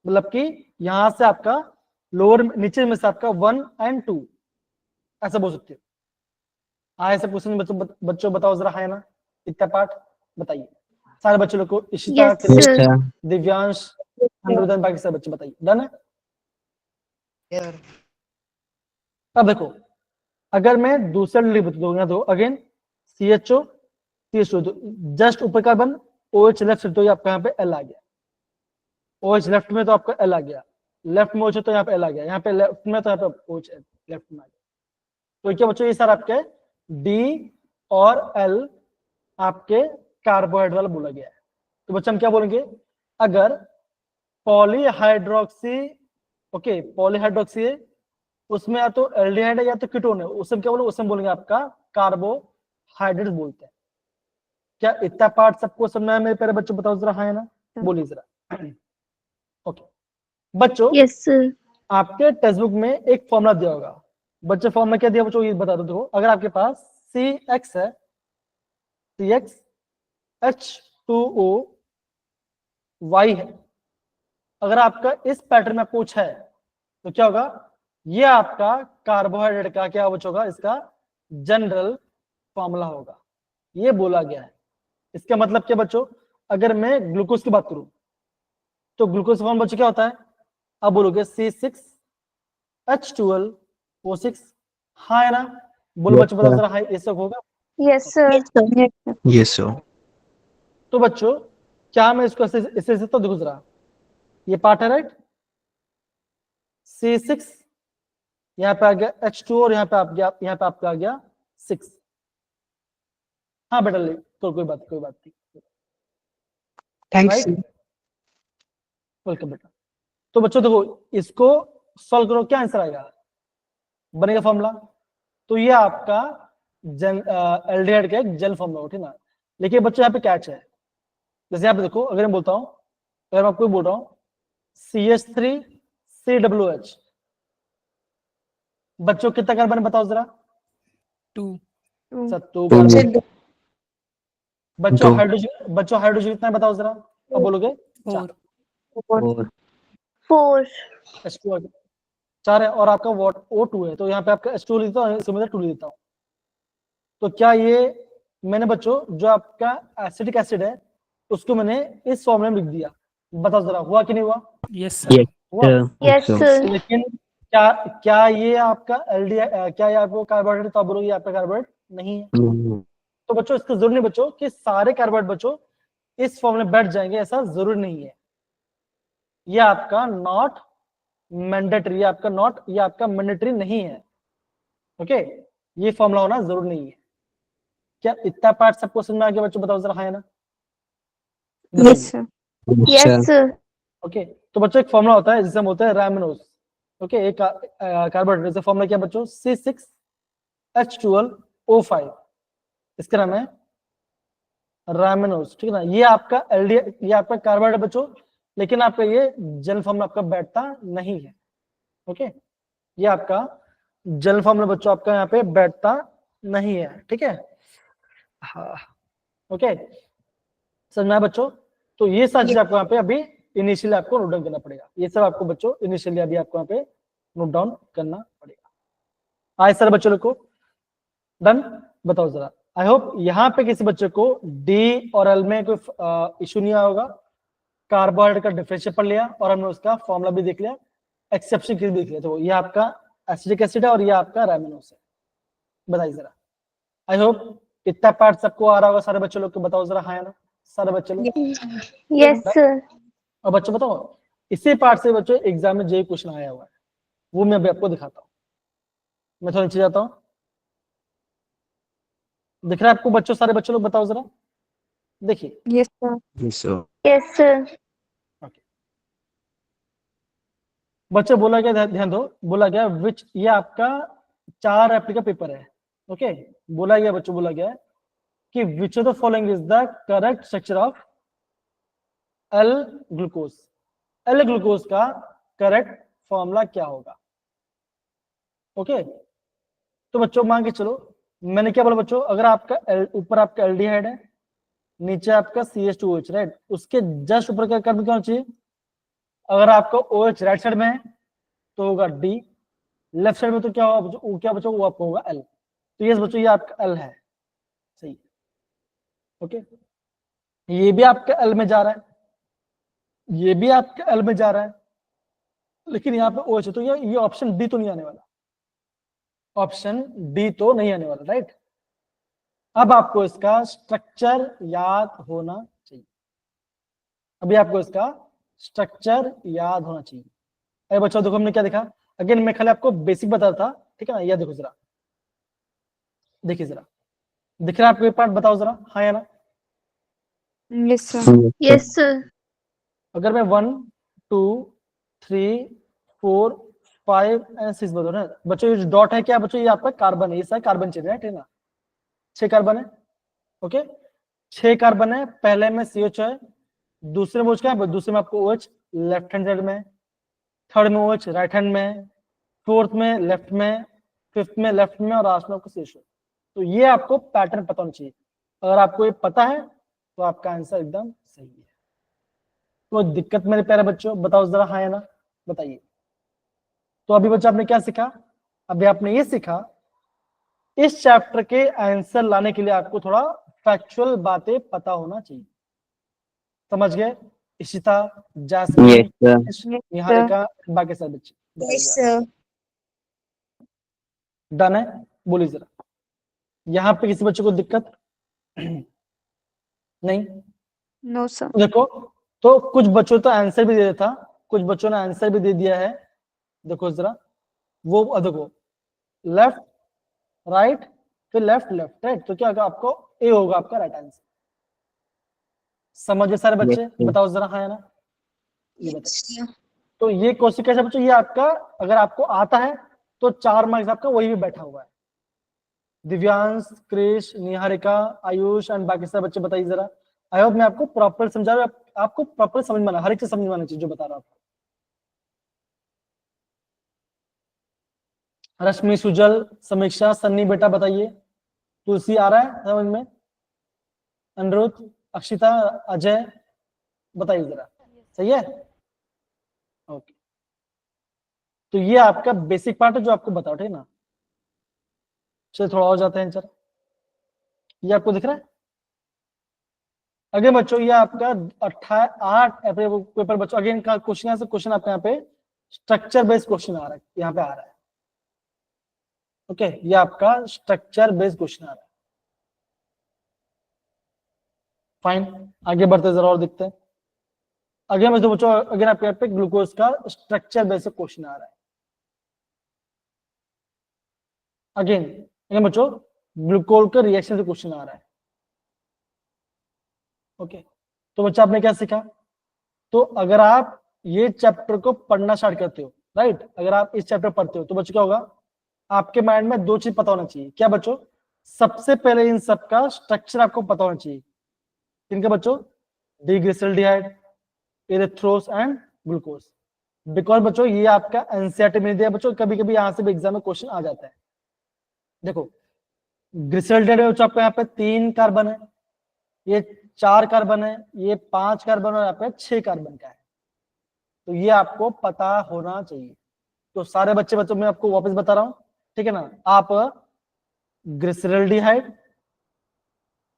मतलब कि यहां से आपका लोअर नीचे में से आपका 1 और 2 ऐसा बोल सकते हो। हाँ ऐसा क्वेश्चन बच्चों बताओ जरा, है ना इतना पार्ट बताइए सारे बच्चों लोग को, इशिता, Yes, कृष, sir. दिव्यांश, अनिरुद्धन, बाकी सारे बच्चे बताइए, डन है। यार अब देखो अगर मैं दूसरा लिख दूंगा तो अगेन CHO CH2 तो जस्ट ऊपर कार्बन OH लेफ्ट, तो ये आपका यहाँ पे L आ गया, OH लेफ्ट में तो आपका L आ गया, लेफ्ट में OH तो यहाँ पे L आ गया, यहाँ पे लेफ्ट में तो यहाँ पे OH लेफ्ट में आ गया। तो क्या बच्चों ये सारे आपके D और L आपके कार्बोहाइड्रेट वाला बोला गया है। तो बच्चे हम क्या बोलेंगे, अगर पॉलीहाइड्रोक्सी, ओके पॉलीहाइड्रोक्सी है, उसमें या तो एल्डिहाइड है या तो कीटोन है, उसमें क्या बोलो, उसमें बोलेंगे आपका कार्बोहाइड्रेट बोलते हैं। क्या इतना पार्ट सबको समझ में आया मेरे प्यारे बच्चों, बताओ जरा, हाँ है ना, बोलिए जरा। ओके बच्चों, Yes, sir. आपके टेक्स्ट बुक में एक फॉर्मूला दिया होगा, बच्चे फॉर्मूला क्या दिया बच्चों ये बता दो। देखो अगर आपके पास CX है, CX H2O Y है, अगर आपका इस पैटर्न में पूछा है तो क्या होगा, ये आपका कार्बोहाइड्रेट का क्या बच्चों होगा, इसका जनरल फॉर्मूला होगा, ये बोला गया है। इसका मतलब क्या बच्चों, अगर मैं ग्लूकोज की बात करूं तो ग्लूकोज फॉर्म बच्चों क्या होता है, अब बोलोगे C6H12O6, हाँ है ना, बोलो बच्चों बताओ जरा, हाँ ये सब होगा। Yes, sir. Yes, sir. Yes sir. तो बच्चों क्या मैं इसको इससे तो देखो जरा, ये पार्ट है राइट, C6 यहाँ पे आ गया H2 और यहाँ पे आप गया, यहाँ पे आपका आ गया 6। हाँ बेटा ले तो कोई बात नहीं, थैंक्स राइट, वेलकम बेटा। तो बच्चों देखो इसको सॉल्व करो, क्या आंसर आएगा, बनेगा फॉर्मूला, तो ये आपका एल्डिहाइड का एक जेल फॉर्मूला, ठीक ना। लेकिन बच्चों यहाँ पे कैच है, जैसे यहाँ पे देखो अगर मैं बोलता हूँ, अगर मैं आपको बोल रहा हूँ CH3COOH, बच्चों कितना कार्बन बताओ जरा, 2 2 कार्बन। बच्चों दो। हाइड्रोजन कितना है बताओ जरा, अब बोलोगे 4, 4. H2 4 है, और आपका O2 है, तो यहाँ पे आपका H2 लिखता हूँ, इसमें 2 लिखता हूँ। तो क्या ये मैंने बच्चों जो आपका एसिटिक एसिड है उसको मैंने इस फॉर्मूले में लिख दिया, बताओ जरा हुआ कि नहीं हुआ, यस हुआ। Yes, sir. लेकिन क्या ये आपका क्या ये आपको कार्बोहाइड्रेट, तो आप बोलोगे आपका कार्बोहाइड्रेट नहीं है। तो बच्चों इसका जरूरी नहीं बच्चों कि सारे कार्बोहाइड्रेट बच्चों इस फॉर्मूले में बैठ जाएंगे, ऐसा जरूरी नहीं है। ये आपका नॉट मैंडेटरी, ये आपका मैंडेटरी नहीं है, ओके ये फॉर्मूला होना जरूरी नहीं है। क्या इतना पार्ट सबको समझ में आ गया बच्चों, बताओ जरा, हाँ है ना, Yes, sir. Yes, sir. Okay. तो बच्चों एक फॉर्मूला होता है जिसे हम बोलते हैं रैमिनोज, ओके एक कार्बोहाइड्रेट का फॉर्मूला क्या बच्चों, C6H12O5, इसका नाम है रैमिनोज, ठीक है ना। ये आपका ये आपका कार्बोहाइड्रेट बच्चों, लेकिन आपका ये जेल फॉर्म में आपका बैठता नहीं है, ओके ये आपका जेल फॉर्म में बच्चों आपका यहाँ पे बैठता नहीं है, ठीक है, हाँ ओके समझ में आया बच्चों। तो ये सारी चीज आपको यहाँ पे अभी इनिशियली आपको नोट डाउन करना पड़ेगा, ये सब आपको बच्चों इनिशियली अभी आपको यहाँ पे नोट डाउन करना पड़ेगा। आए सर बच्चों लोग को डन, बताओ जरा, आई होप यहाँ पे किसी बच्चे को डी और एल में कोई इशू नहीं आया होगा। कार्बोहाइड्रेट का डिफरेंशियल पढ़ लिया और हमने उसका फॉर्मूला भी देख लिया, एक्सेप्शन की देख लिया, तो ये आपका एसिटिक एसिड है और ये आपका रैमिनोज है। बताइए जरा, आई होप इतना पार्ट सबको आ रहा होगा सारे बच्चों लोग को, बताओ जरा, हाँ है ना सारे बच्चे लोग। Yes, sir. और बच्चों बताओ इसी पार्ट से बच्चों एग्जाम में जो क्वेश्चन आया हुआ है वो मैं अभी आपको दिखाता हूँ। मैं थोड़ा नीचे जाता हूँ, दिख रहा है आपको बच्चों, सारे बच्चों लोग बताओ जरा, देखिए Yes, sir. Yes, sir. बच्चे बोला गया, ध्यान दो, बोला गया विच, ये आपका 4 रेप्लिका पेपर है, ओके बोला गया बच्चों, बोला गया कि विच of the following is the correct structure of L glucose, L glucose का करेक्ट फॉर्मूला क्या होगा। ओके, तो बच्चों मान के चलो मैंने क्या बोला बच्चों, अगर आपका ऊपर आपका एल्डिहाइड है, नीचे आपका CH2OH, राइट, उसके जस्ट ऊपर का कर्ब क्या होना चाहिए, अगर आपका OH राइट साइड में है तो होगा D, लेफ्ट साइड में तो क्या होगा बच्चों, क्या बच्चों, वो आपका होगा L। तो ये बच्चों ये आपका L है, सही, ओके, ये भी आपका L में जा रहा है, ये भी आपका L में जा रहा है, लेकिन यहाँ पे OH है, तो ये ऑप्शन डी तो नहीं आने वाला, ऑप्शन डी तो नहीं आने वाला, राइट। अब आपको इसका स्ट्रक्चर याद होना चाहिए, अभी आपको इसका स्ट्रक्चर याद होना चाहिए। अरे बच्चों देखो हमने क्या देखा, अगेन मैं खाली आपको बेसिक बता था, ठीक है ना, यह देखो जरा, देखिए जरा, दिख रहा है आपको ये पार्ट, बताओ जरा, हाँ या ना। Yes, sir. Yes, sir. अगर मैं 1 2 3 4 5 एंड 6 बता ना बच्चों, ये जो डॉट है क्या बच्चों, ये आपका कार्बन है, ये सारा कार्बन चेन है, ठीक है ना, 6 कार्बन है, ओके, 6 कार्बन है, पहले में CH है, दूसरे में OH क्या है, दूसरे में आपको OH लेफ्ट हैंड साइड में, थर्ड में OH राइट हैंड में, फोर्थ में लेफ्ट में, फिफ्थ में लेफ्ट में, और लास्ट में आपको CH है। तो ये आपको पैटर्न पता होना चाहिए, अगर आपको ये पता है तो आपका आंसर एकदम सही है। तो दिक्कत मेरे प्यारे बच्चों, बताओ जरा हाँ या ना, बताइए। तो अभी बच्चों आपने क्या सीखा, अभी आपने ये सीखा, इस चैप्टर के आंसर लाने के लिए आपको थोड़ा फैक्चुअल बातें पता होना चाहिए, समझ गए, इशिता, जासमीन, निहारिका, बाकी सब बच्चे, Yes, sir. डन है, बोलिए जरा, यहाँ पे किसी बच्चे को दिक्कत नहीं, No, sir. देखो तो कुछ बच्चों तो आंसर भी दे दिया था, कुछ बच्चों ने आंसर भी दे दिया है, देखो जरा, वो देखो लेफ्ट राइट फिर लेफ्ट लेफ्ट राइट, तो क्या होगा आपको, ए होगा आपका राइट आंसर, समझ गए सारे बच्चे, बताओ जरा हाँ या ना, ये बताओ। Yes, sir. तो ये क्वेश्चन कैसे बच्चों, ये आपका अगर आपको आता है तो 4 मार्क्स आपका वही भी बैठा हुआ है। दिव्यांश, क्रिश, निहारिका, आयुष एंड बाकी सारे बच्चे बताइए जरा, आई होप मैं आपको प्रॉपर समझा रहा हूं, आपको प्रॉपर समझ में आना, हर एक चीज समझ में आना चाहिए जो बता रहा हूं आपको। रश्मि, सुजल, समीक्षा, सन्नी बेटा बताइए, तुलसी आ रहा है समझ में, अनिरुद्ध, अक्षिता, अजय बताइए जरा, सही है, ओके। तो ये आपका बेसिक पार्ट है जो आपको बताओ, ठीक है ना। चलिए थोड़ा और जाते हैं, चल ये आपको दिख रहा है, अगेन बच्चों ये आपका 8 अप्रैल पेपर बच्चों, अगेन का क्वेश्चन से क्वेश्चन आपके यहाँ पे स्ट्रक्चर बेस्ड क्वेश्चन आ रहा है, यहाँ पे आ रहा है, ओके, ये आपका स्ट्रक्चर बेस्ड क्वेश्चन आ रहा है, फाइन, आगे बढ़ते जरा और देखते हैं। अगेन बच्चों अगेन आपके यहाँ पे ग्लूकोज का स्ट्रक्चर बेस्ड क्वेश्चन आ रहा है, अगेन बच्चों ग्लूकोज का रिएक्शन से क्वेश्चन आ रहा है, ओके। तो बच्चा आपने क्या सीखा, तो अगर आप ये चैप्टर को पढ़ना स्टार्ट करते हो, राइट, अगर आप इस चैप्टर पढ़ते हो तो बच्चों क्या होगा, आपके माइंड में 2 चीज पता होना चाहिए, क्या बच्चों, सबसे पहले इन सब का स्ट्रक्चर आपको पता होना चाहिए, इनका बच्चों, डिग्लिसरॉल्डिहाइड, इरेथ्रोस एंड ग्लूकोज, बिकॉज बच्चों ये आपका एनसीईआरटी में दिया बच्चों, कभी कभी यहाँ से भी एग्जाम में क्वेश्चन आ जाता है। देखो ग्लिसरॉल्डिहाइड में बच्चों आपको यहाँ पे 3 कार्बन है, ये 4 कार्बन है, ये 5 कार्बन और यहाँ पे 6 कार्बन का है, तो ये आपको पता होना चाहिए। तो सारे बच्चों मैं आपको वापस बता रहा हूं, ठीक है ना, आप ग्लिसरॉल्डिहाइड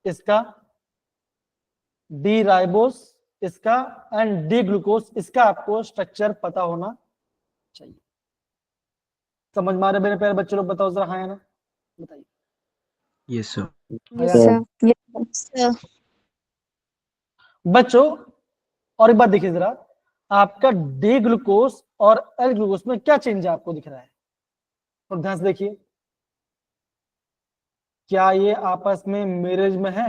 इसका, डी राइबोस इसका एंड डी ग्लूकोज इसका आपको स्ट्रक्चर पता होना चाहिए, समझ में आ रहे मेरे प्यारे बच्चे लोग, बताओ जरा हाँ या ना, बताइए। Yes, sir. Yes, sir. Yes. Sir. बच्चों और एक बात देखिए जरा, आपका डी ग्लूकोज और एल ग्लूकोज में क्या चेंज आपको दिख रहा है, और ध्यान से देखिए, क्या ये आपस में मैरिज में है,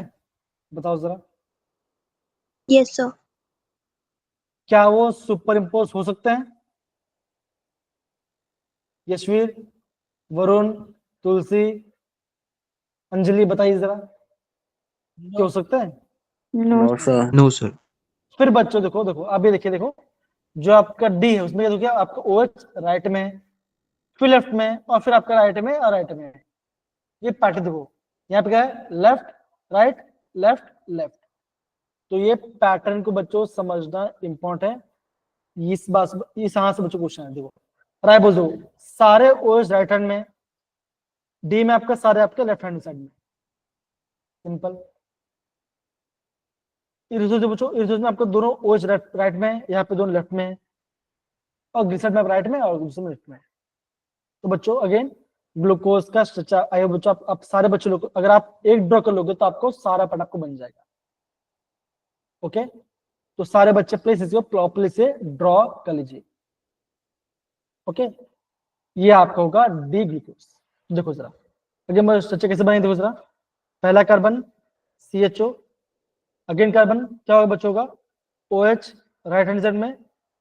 बताओ जरा, Yes, sir. क्या वो सुपर इम्पोज हो सकते हैं, यशवीर, वरुण, तुलसी, अंजलि बताइए जरा, क्या हो सकता है, No, sir. No, sir. फिर बच्चों देखो आप ये देखिए, देखो जो आपका डी है उसमें क्या आपका OH राइट में है, फिर लेफ्ट में, और फिर आपका राइट में और राइट में। ये पैटर्न देखो, यहाँ पे क्या है, लेफ्ट राइट लेफ्ट लेफ्ट। तो ये पैटर्न को बच्चों समझना इंपॉर्टेंट है। इस बात इस यहाँ से बच्चों क्वेश्चन है। देखो राइट बोल दो, सारे ओएस राइट हैंड में, डी में आपका सारे आपके लेफ्ट हैंड साइड में, सिंपल। इरिथोस बच्चों, इरिथोस में आपको दोनों ओएस राइट में है, यहाँ पे दोनों लेफ्ट में है, और ग्लिसराइड में राइट में और ग्लिसराइड में लेफ्ट में है। तो बच्चों अगेन ग्लूकोज का स्ट्रक्चर, आइए बच्चों आप सारे बच्चों लोग, अगर आप एक ड्रॉ कर लोगे तो आपको सारा पैटर्न आपको बन जाएगा। ओके, तो सारे बच्चे प्लीज इसको प्रॉपर्ली से ड्रॉ कर लीजिए। ओके, ये आपका होगा डी ग्लूकोज। देखो जरा अगेन मैं स्ट्रक्चर कैसे बनेगी, देखो जरा। पहला कार्बन CHO, अगेन कार्बन क्या होगा बच्चों का, OH राइट हैंड साइड में,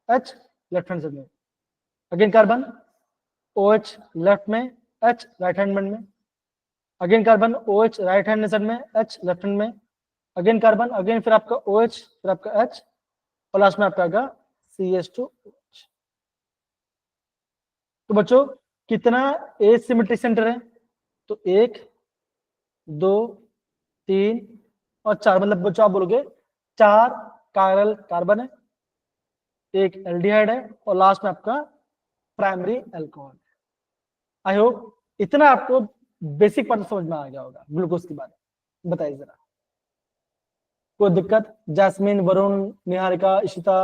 H लेफ्ट हैंड साइड में, अगेन कार्बन OH लेफ्ट में, H राइट हैंड में, again carbon OH right hand side में, H लेफ्ट हैंड में, अगेन कार्बन, अगेन फिर आपका OH, फिर आपका H, और लास्ट में आपका आएगा CH2। तो बच्चों कितना एसिमेट्रिक सेंटर है, तो 1 2 3 और 4, मतलब बच्चों आप बोलोगे 4 कायरल कार्बन है, 1 एल्डिहाइड है, और लास्ट में आपका प्राइमरी अल्कोहल। आई होप इतना आपको बेसिक पार्ट समझ में आ गया होगा ग्लूकोज के बारे में। बताइए जरा कोई दिक्कत? Jasmine, Varun, Niharika, Ishita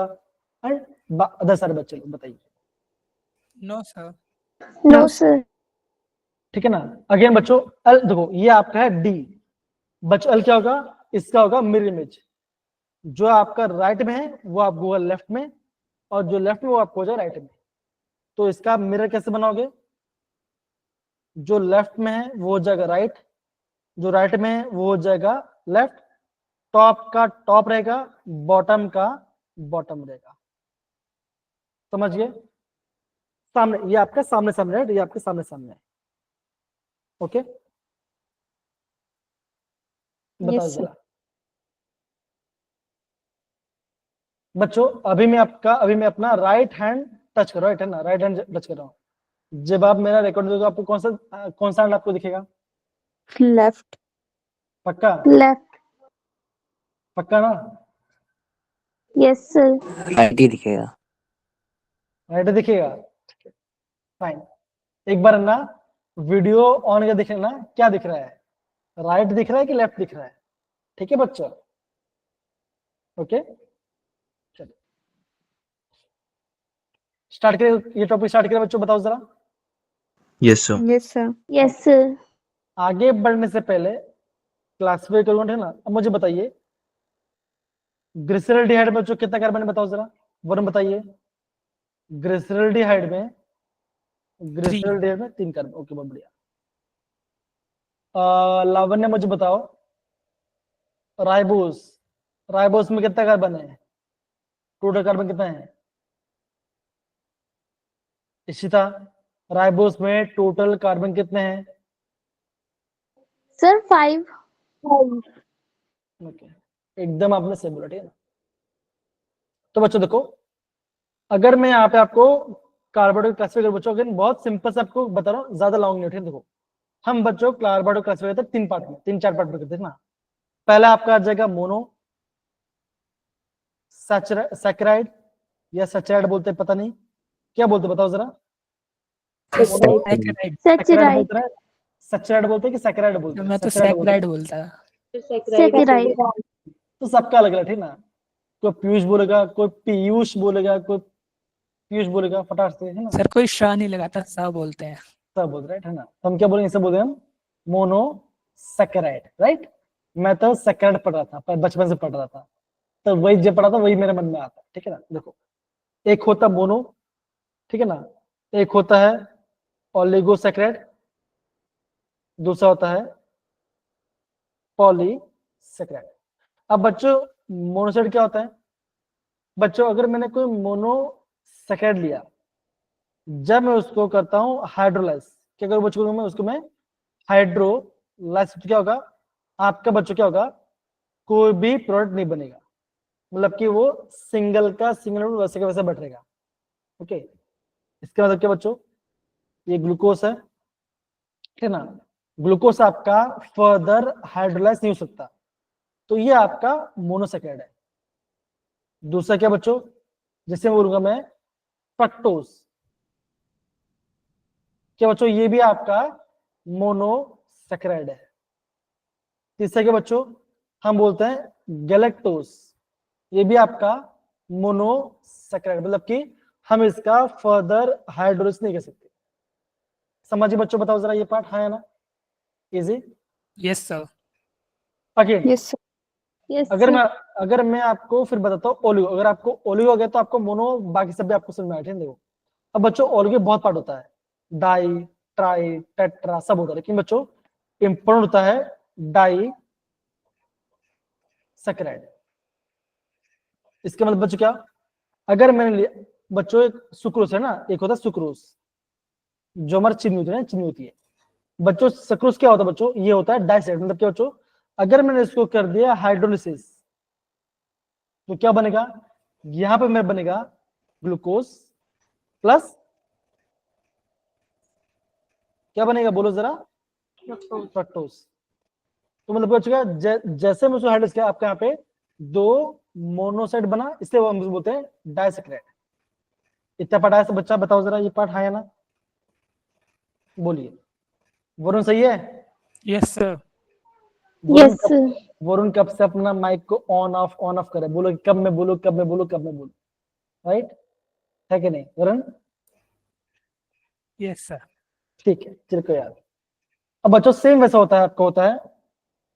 and other सारे बच्चे लोग बताइए। No, sir. No, sir. ठीक है ना। अगेन बच्चों एल देखो, ये आपका है डी। बच्चों एल क्या होगा, इसका होगा मिरर इमेज। जो आपका राइट में है वो आपको होगा लेफ्ट में, और जो लेफ्ट में वो आपको हो जाएगा राइट में। तो इसका मिरर कैसे बनाओगे, जो लेफ्ट में है वो हो जाएगा राइट, जो राइट में है वो हो जाएगा लेफ्ट, टॉप का टॉप रहेगा, बॉटम का बॉटम रहेगा। समझ गए? सामने, ये आपका सामने सामने है, ये आपके सामने सामने है। ओके, बताओ Yes, sir. जरा बच्चों। अभी मैं अपना राइट हैंड टच कर रहा हूँ, राइट है ना, राइट हैंड टच कर रहा हूँ। जब आप मेरा रिकॉर्ड दोगे आपको कौन सा हैंड आपको दिखेगा? Left. पक्का? Left. पक्का ना? Yes, sir. राइट ही दिखेगा। राइट दिखेगा, फाइन। एक बार ना वीडियो ऑन कर दिख ना, क्या दिख रहा है, राइट दिख रहा है कि लेफ्ट दिख रहा है? ठीक है बच्चों, ओके चलिए स्टार्ट करें, ये टॉपिक स्टार्ट करें बच्चों। बताओ जरा, yes sir. Yes, sir. Yes, sir. आगे बढ़ने से पहले क्लासिफाई करूंगा, है ना। अब मुझे बताइए ग्लिसरॉल्डिहाइड में बच्चों कितना कार्बन है, बताओ जरा, वरुण बताइए। ग्लिसरॉल्डिहाइड में 3 कार्बन, ओके बहुत बढ़िया। लावण्य मुझे बताओ राइबोस में कितना कार्बन है, टोटल कार्बन कितना है? इशिता, राइबोस में टोटल कार्बन कितने हैं? Sir, 5. ओके, एकदम आपने सही बोला, ठीक है ना। तो बच्चों देखो, अगर मैं यहाँ पे आपको कार्बोहाइड्रेट क्लासिफाई करूं बच्चों, अगर बहुत सिंपल से आपको बता रहा हूँ, ज्यादा लॉन्ग नहीं उठे। देखो हम बच्चों कार्बोहाइड्रेट क्लासिफाई करते हैं 3 पार्ट में, 3-4 पार्ट में करते हैं ना। पहला आपका आ जाएगा मोनो सैकराइड या सैचराइड बोलते हैं, पता नहीं क्या बोलते, बताओ जरा। Saccharide. Saccharide. सैचराइड बोलते हैं कि सैकराइड बोलते हैं? मैं तो Saccharide saccharide बोलता। Saccharide. तो सबका अलग अलग, ठीक ना। कोई पीयूष बोलेगा, कोई पीयूष बोलेगा, कोई पीयूष बोलेगा, फटाफट से, है ना। सर कोई शाह नहीं लगाता, सा बोलते हैं। सब बोल रहे है ना। तो हम क्या बोलेंगे, इसे बोलते हैं हम मोनो सैकराइड, राइट। मैं तो सैकराइड पढ़ रहा था, पर बचपन से पढ़ रहा था, तो वही जो पढ़ा था वही मेरे मन में आता, ठीक है ना। देखो एक होता मोनो, ठीक है ना, एक होता है ओलिगोसैकराइड, दूसरा होता है पॉलीसैकराइड। अब बच्चों मोनोसैकराइड क्या होता है बच्चों? अगर मैंने कोई मोनोसैकराइड लिया, जब मैं उसको करता हूं हाइड्रोलाइज, क्या करूं बच्चों, मैं उसको मैं हाइड्रोलाइज, क्या होगा आपका बच्चों, क्या होगा, कोई भी प्रोडक्ट नहीं बनेगा, मतलब कि वो सिंगल का सिंगल वैसे का वैसे बैठ रहेगा। ओके, इसका मतलब क्या बच्चों, ये ग्लूकोज है, ठीक है ना। ग्लूकोज आपका फर्दर हाइड्रोलाइज नहीं हो सकता, तो ये आपका मोनोसेकेराइड है। दूसरा क्या बच्चों, जैसे बोलूंगा मैं फ्रक्टोज, क्या बच्चों ये भी आपका मोनोसेकेराइड है। तीसरा क्या बच्चों, हम बोलते हैं गैलेक्टोज, ये भी आपका मोनोसेकेराइड, मतलब कि हम इसका फर्दर हाइड्रोलाइज नहीं कर सकते। समझिए बच्चों, बताओ जरा ये पार्ट, हाँ या ना, easy. Yes sir. Again Yes, sir. Yes, अगर मैं आपको फिर बताता हूँ ओलिगो, अगर आपको ओलिगो हो गया तो आपको मोनो, बाकी सब भी आपको समझ में आए, देखो। अब बच्चों ओलिगो बहुत पार्ट होता है, डाई, ट्राई, टेट्रा सब होता है, लेकिन बच्चों इंपॉर्टेंट होता है डाई सैकराइड। इसके मतलब बच्चों क्या, अगर मैंने लिया बच्चों एक सुक्रोज है ना, एक होता है सुक्रोज जो हमारी चीनी होती है ना, चीनी होती है बच्चों। सुक्रोज क्या होता है बच्चों, ये होता है डाइसैकराइड, मतलब क्या बच्चों, अगर मैंने इसको कर दिया हाइड्रोलिसिस तो क्या बनेगा, यहां पे मैं बनेगा ग्लूकोज प्लस क्या बनेगा, बोलो जरा, फ्रक्टोज। तो मतलब बच्चों क्या, जैसे मैं उसको हाइड्रोलाइज किया, आपके यहाँ पे दो मोनोसाइड बना, इसलिए हम बोलते हैं डाइसैकराइड। इतना पढ़ा है बच्चा, बताओ जरा ये पार्ट हाँ या ना, बोलिए। वरुण सही है? Yes sir. Varun yes, Varun कब से अपना माइक को ऑन ऑफ करे, बोलो कि कब मैं बोलूं, कब मैं बोलूं, कब मैं बोलूं, राइट है कि नहीं वरुण? Yes sir. ठीक है, चल को याद। अब बच्चों सेम वैसा होता है, आपका होता है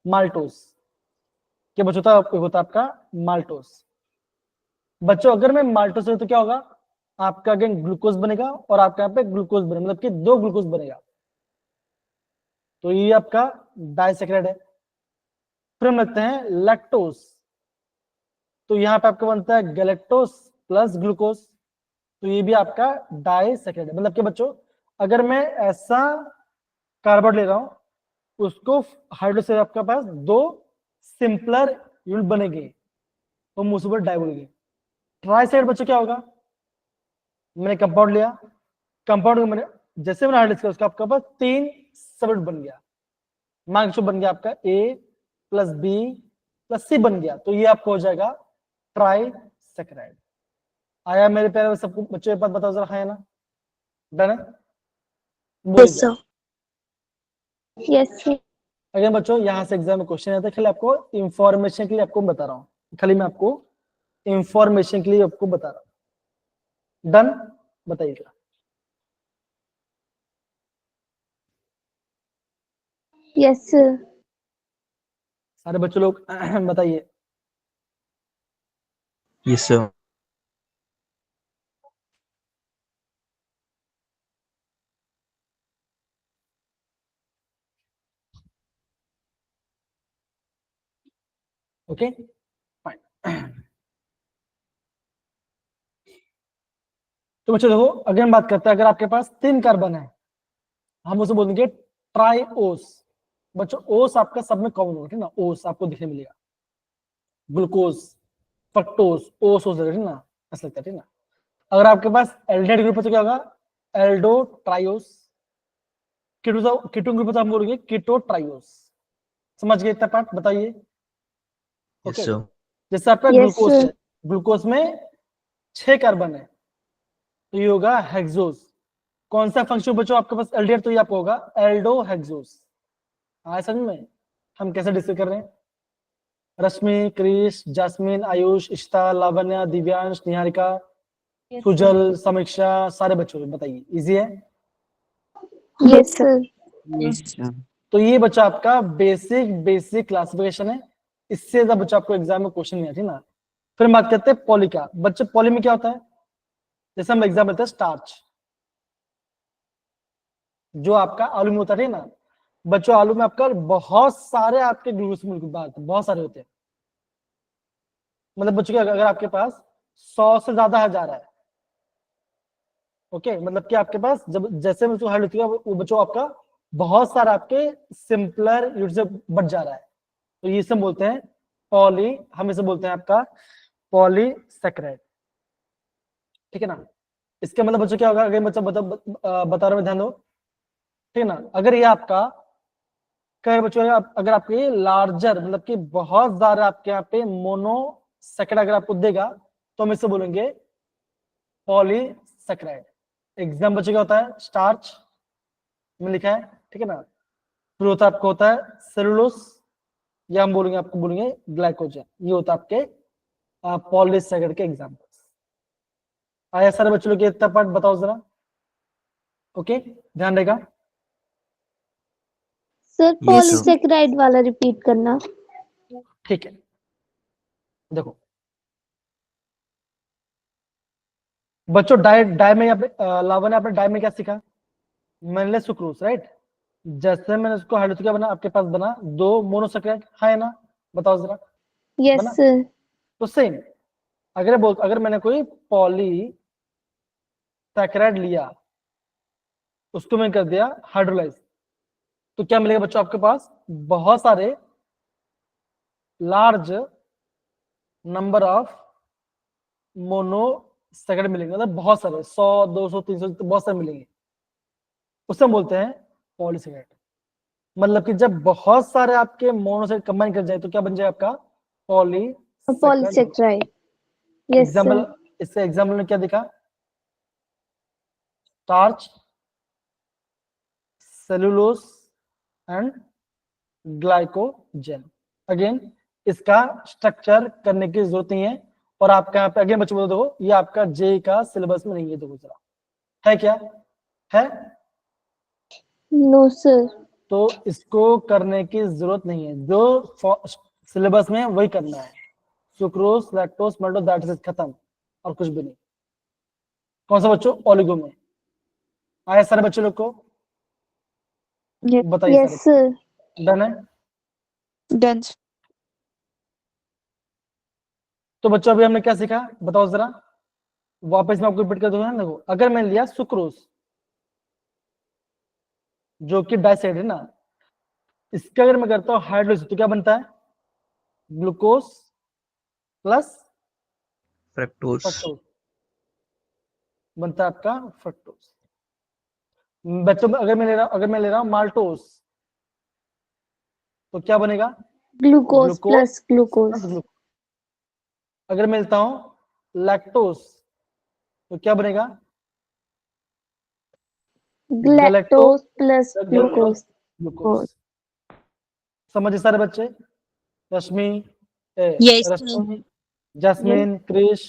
माल्टोस। क्या बच्चों होता है आपका माल्टोस। बच्चों अगर मैं माल्टोस तो क्या होगा, आपका अगेन ग्लूकोज बनेगा और आपका यहाँ पे ग्लूकोज बनेगा, मतलब कि दो ग्लूकोज बनेगा, तो ये आपका डाइसैकराइड है। फिर हम लगते हैं लैक्टोज, तो यहाँ पे आपका बनता है गैलेक्टोज प्लस ग्लूकोज, तो ये भी आपका डाइसैकराइड है। मतलब कि बच्चों अगर मैं ऐसा कार्बन ले रहा हूं, उसको हाइड्रोस से आपके पास दो सिंपलर यूनिट बनेंगे, तो मुंह से डाई बोलेंगे। ट्राइसाइड बच्चों क्या होगा, मैंने कंपाउंड लिया, कंपाउंड मैंने जैसे मैंने हाइड्रोस किया, उसका आपका पास तीन सबयूनिट बन गया, मान जो बन गया आपका ए प्लस बी प्लस सी बन गया, तो ये आपको हो जाएगा ट्राइसैकराइड। आया मेरे प्यारे सबको बच्चों, एक बात बताओ जरा, हाँ या ना, डन है? बोलिए Yes, sir. yes, अगर बच्चों यहाँ से एग्जाम में क्वेश्चन आता है, खाली आपको इंफॉर्मेशन के लिए आपको बता रहा हूँ, खाली मैं आपको इंफॉर्मेशन के लिए आपको बता रहा हूँ। डन, बताइएगा। yes, सारे बच्चों लोग बताइए। Yes, sir. Okay fine. तो बच्चों देखो, अगर हम बात करते हैं, अगर आपके पास तीन कार्बन है, हम उसे बोलेंगे ट्राइओस। बच्चों ओस आपका सब में कॉमन होगा, ठीक ना, ओस आपको दिखने मिलेगा, ग्लूकोज, फ्रक्टोज, ओस हो जाएगा, ठीक ना, ऐसा लगता है, ठीक ना। अगर आपके पास एल्डिहाइड ग्रुप है तो क्या होगा, एल्डो ट्राइओस। कीटोन ग्रुप है तो हम बोलेंगे कीटो ट्राइओस। समझ गए इतना पार्ट, बताइए। Yes, okay, sir. जैसे आपका Yes, ग्लूकोज sir. है, ग्लूकोज में 6 कार्बन है, तो ये होगा हेक्सोस। कौन सा फंक्शन बच्चों आपके पास एल्डिहाइड, तो ये आपको होगा एल्डो हेक्सोस। हाँ समझ में, हम कैसे डिस्कस कर रहे हैं। रश्मि, क्रिश, जास्मिन, आयुष, इश्ता, लावण्या, दिव्यांश, निहारिका, सुजल, समीक्षा, सारे बच्चों को बताइए, इजी है। yes, sir. Yes, sir. तो ये बच्चा आपका बेसिक क्लासिफिकेशन है, इससे ज्यादा बच्चा आपको एग्जाम में क्वेश्चन नहीं आती ना। फिर हम बात करते हैं पॉली का। बच्चे पॉली में क्या होता है, जैसे हम एग्जाम लेते हैं स्टार्च, जो आपका आलू में होता है ना बच्चों, आलू में आपका बहुत सारे आपके ग्लूकोज बहुत सारे होते हैं। मतलब बच्चों के अगर आपके पास 100 से ज्यादा है जा रहा है, ओके, मतलब कि आपके पास जब जैसे में उसको हाइड होती है, वो बच्चों आपका बहुत सारा आपके सिंपलर यूनिट से बच जा रहा है, तो ये सब बोलते हैं पॉली, हम इसे बोलते हैं आपका पॉलीसैकेराइड, ठीक है ना। इसका मतलब बच्चों क्या होगा, अगर बच्चा बता रहा हूं, ध्यान दो, ठीक है ना। अगर ये आपका क्या बच्चों, अगर आपके लार्जर मतलब कि बहुत ज्यादा आपके यहाँ पे मोनोसेकेराइड अगर आपको देगा तो हम इससे बोलेंगे पॉलीसेकेराइड। एग्जाम बच्चों क्या होता है, स्टार्च में लिखा है, ठीक है ना। फिर होता है आपको होता है सेलुलोस, या हम बोलेंगे आपको बोलेंगे ग्लाइकोजन। ये होता है आपके पॉलीसेकेराइड के एग्जाम्पल्स। आया सारे बच्चों लोग इतना पार्ट बताओ जरा, ओके, ध्यान रहेगा। Sir sir. पॉलीसेकेराइड वाला रिपीट करना। ठीक है, देखो बच्चों डाई में लावा ने आपने डाई में क्या सीखा, मैंने सुक्रोज, राइट। जैसे मैंने उसको हाइड्रोक्स क्या बना, आपके पास बना 2 मोनोसेकेराइड, है ना, बताओ जरा। यस बना? सर। तो सेम अगर मैंने कोई पॉलीसेकेराइड लिया, उसको मैं कर दिया हाइड्रोलाइज, तो क्या मिलेगा बच्चों, आपके पास बहुत सारे लार्ज नंबर ऑफ मोनोसेकेराइड मिलेंगे, मतलब बहुत सारे 100 200 300 बहुत सारे मिलेंगे, उससे हम बोलते हैं पॉलीसेकेराइड। मतलब कि जब बहुत सारे आपके मोनोसेकेराइड कंबाइन कर जाए तो क्या बन जाए आपका polysaccharide. Polysaccharide. Yes example, sir. इससे एग्जाम्पल में क्या दिखा, starch, cellulose and glycogen. Again इसका स्ट्रक्चर करने की जरूरत नहीं है, और आपका यहाँ पे अगेन बच्चों को देखो, ये आपका जे का सिलेबस में नहीं है, देखो जरा है क्या है, नो सर। तो इसको करने की जरूरत नहीं है, जो सिलेबस में है वही करना है। Sucrose, lactose, maltose, that is खत्म, और कुछ भी नहीं। कौन सा बच्चों, ओलिगो में आया सारे बच्चों लोग को, बताइए यस सर। डन है। Done. तो बच्चों अभी हमने क्या सीखा बताओ जरा, वापस मैं आपको रिपीट कर दूंगा। देखो अगर मैंने लिया सुक्रोज जो कि डाइसाइड है ना, इसका अगर मैं करता हूँ हाइड्रोलाइज तो क्या बनता है, ग्लूकोज प्लस Fructose. फ्रक्टोज बनता है आपका फ्रक्टोज। बच्चों अगर मैं ले रहा हूँ माल्टोज तो क्या बनेगा, ग्लूकोज प्लस ग्लूकोज। ग्लूकोज। अगर मैं लेता हूँ लैक्टोज तो क्या बनेगा, ग्लैक्टोज प्लस ग्लूकोज। ग्लूकोज। समझे सारे बच्चे, Rashmi Yes, sir. Rashmi, Jasmine, Krish,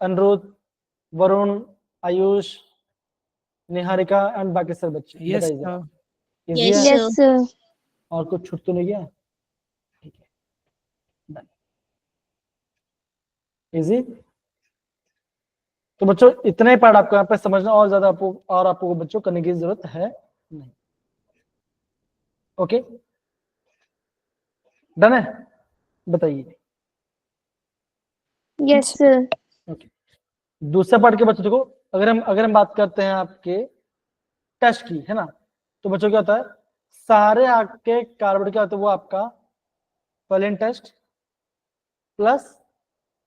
Anirudh, Varun, Ayush, Niharika and बाकी सारे बच्चे, Yes, बताइए जरा, sir. इजी Yes, है, sir. Yes sir. और कुछ छूट तो नहीं गया, ठीक है, इजी। तो बच्चों इतने ही पार्ट आपको यहाँ पे समझना, और ज्यादा आपको बच्चों करने की जरूरत है नहीं, ओके, डन है, बताइए। Yes sir. ओके, दूसरे पार्ट के बच्चों देखो, अगर हम बात करते हैं आपके टेस्ट की, है ना, तो बच्चों क्या होता है, सारे आपके कार्बन क्या होता है, वो आपका वैलेंट टेस्ट प्लस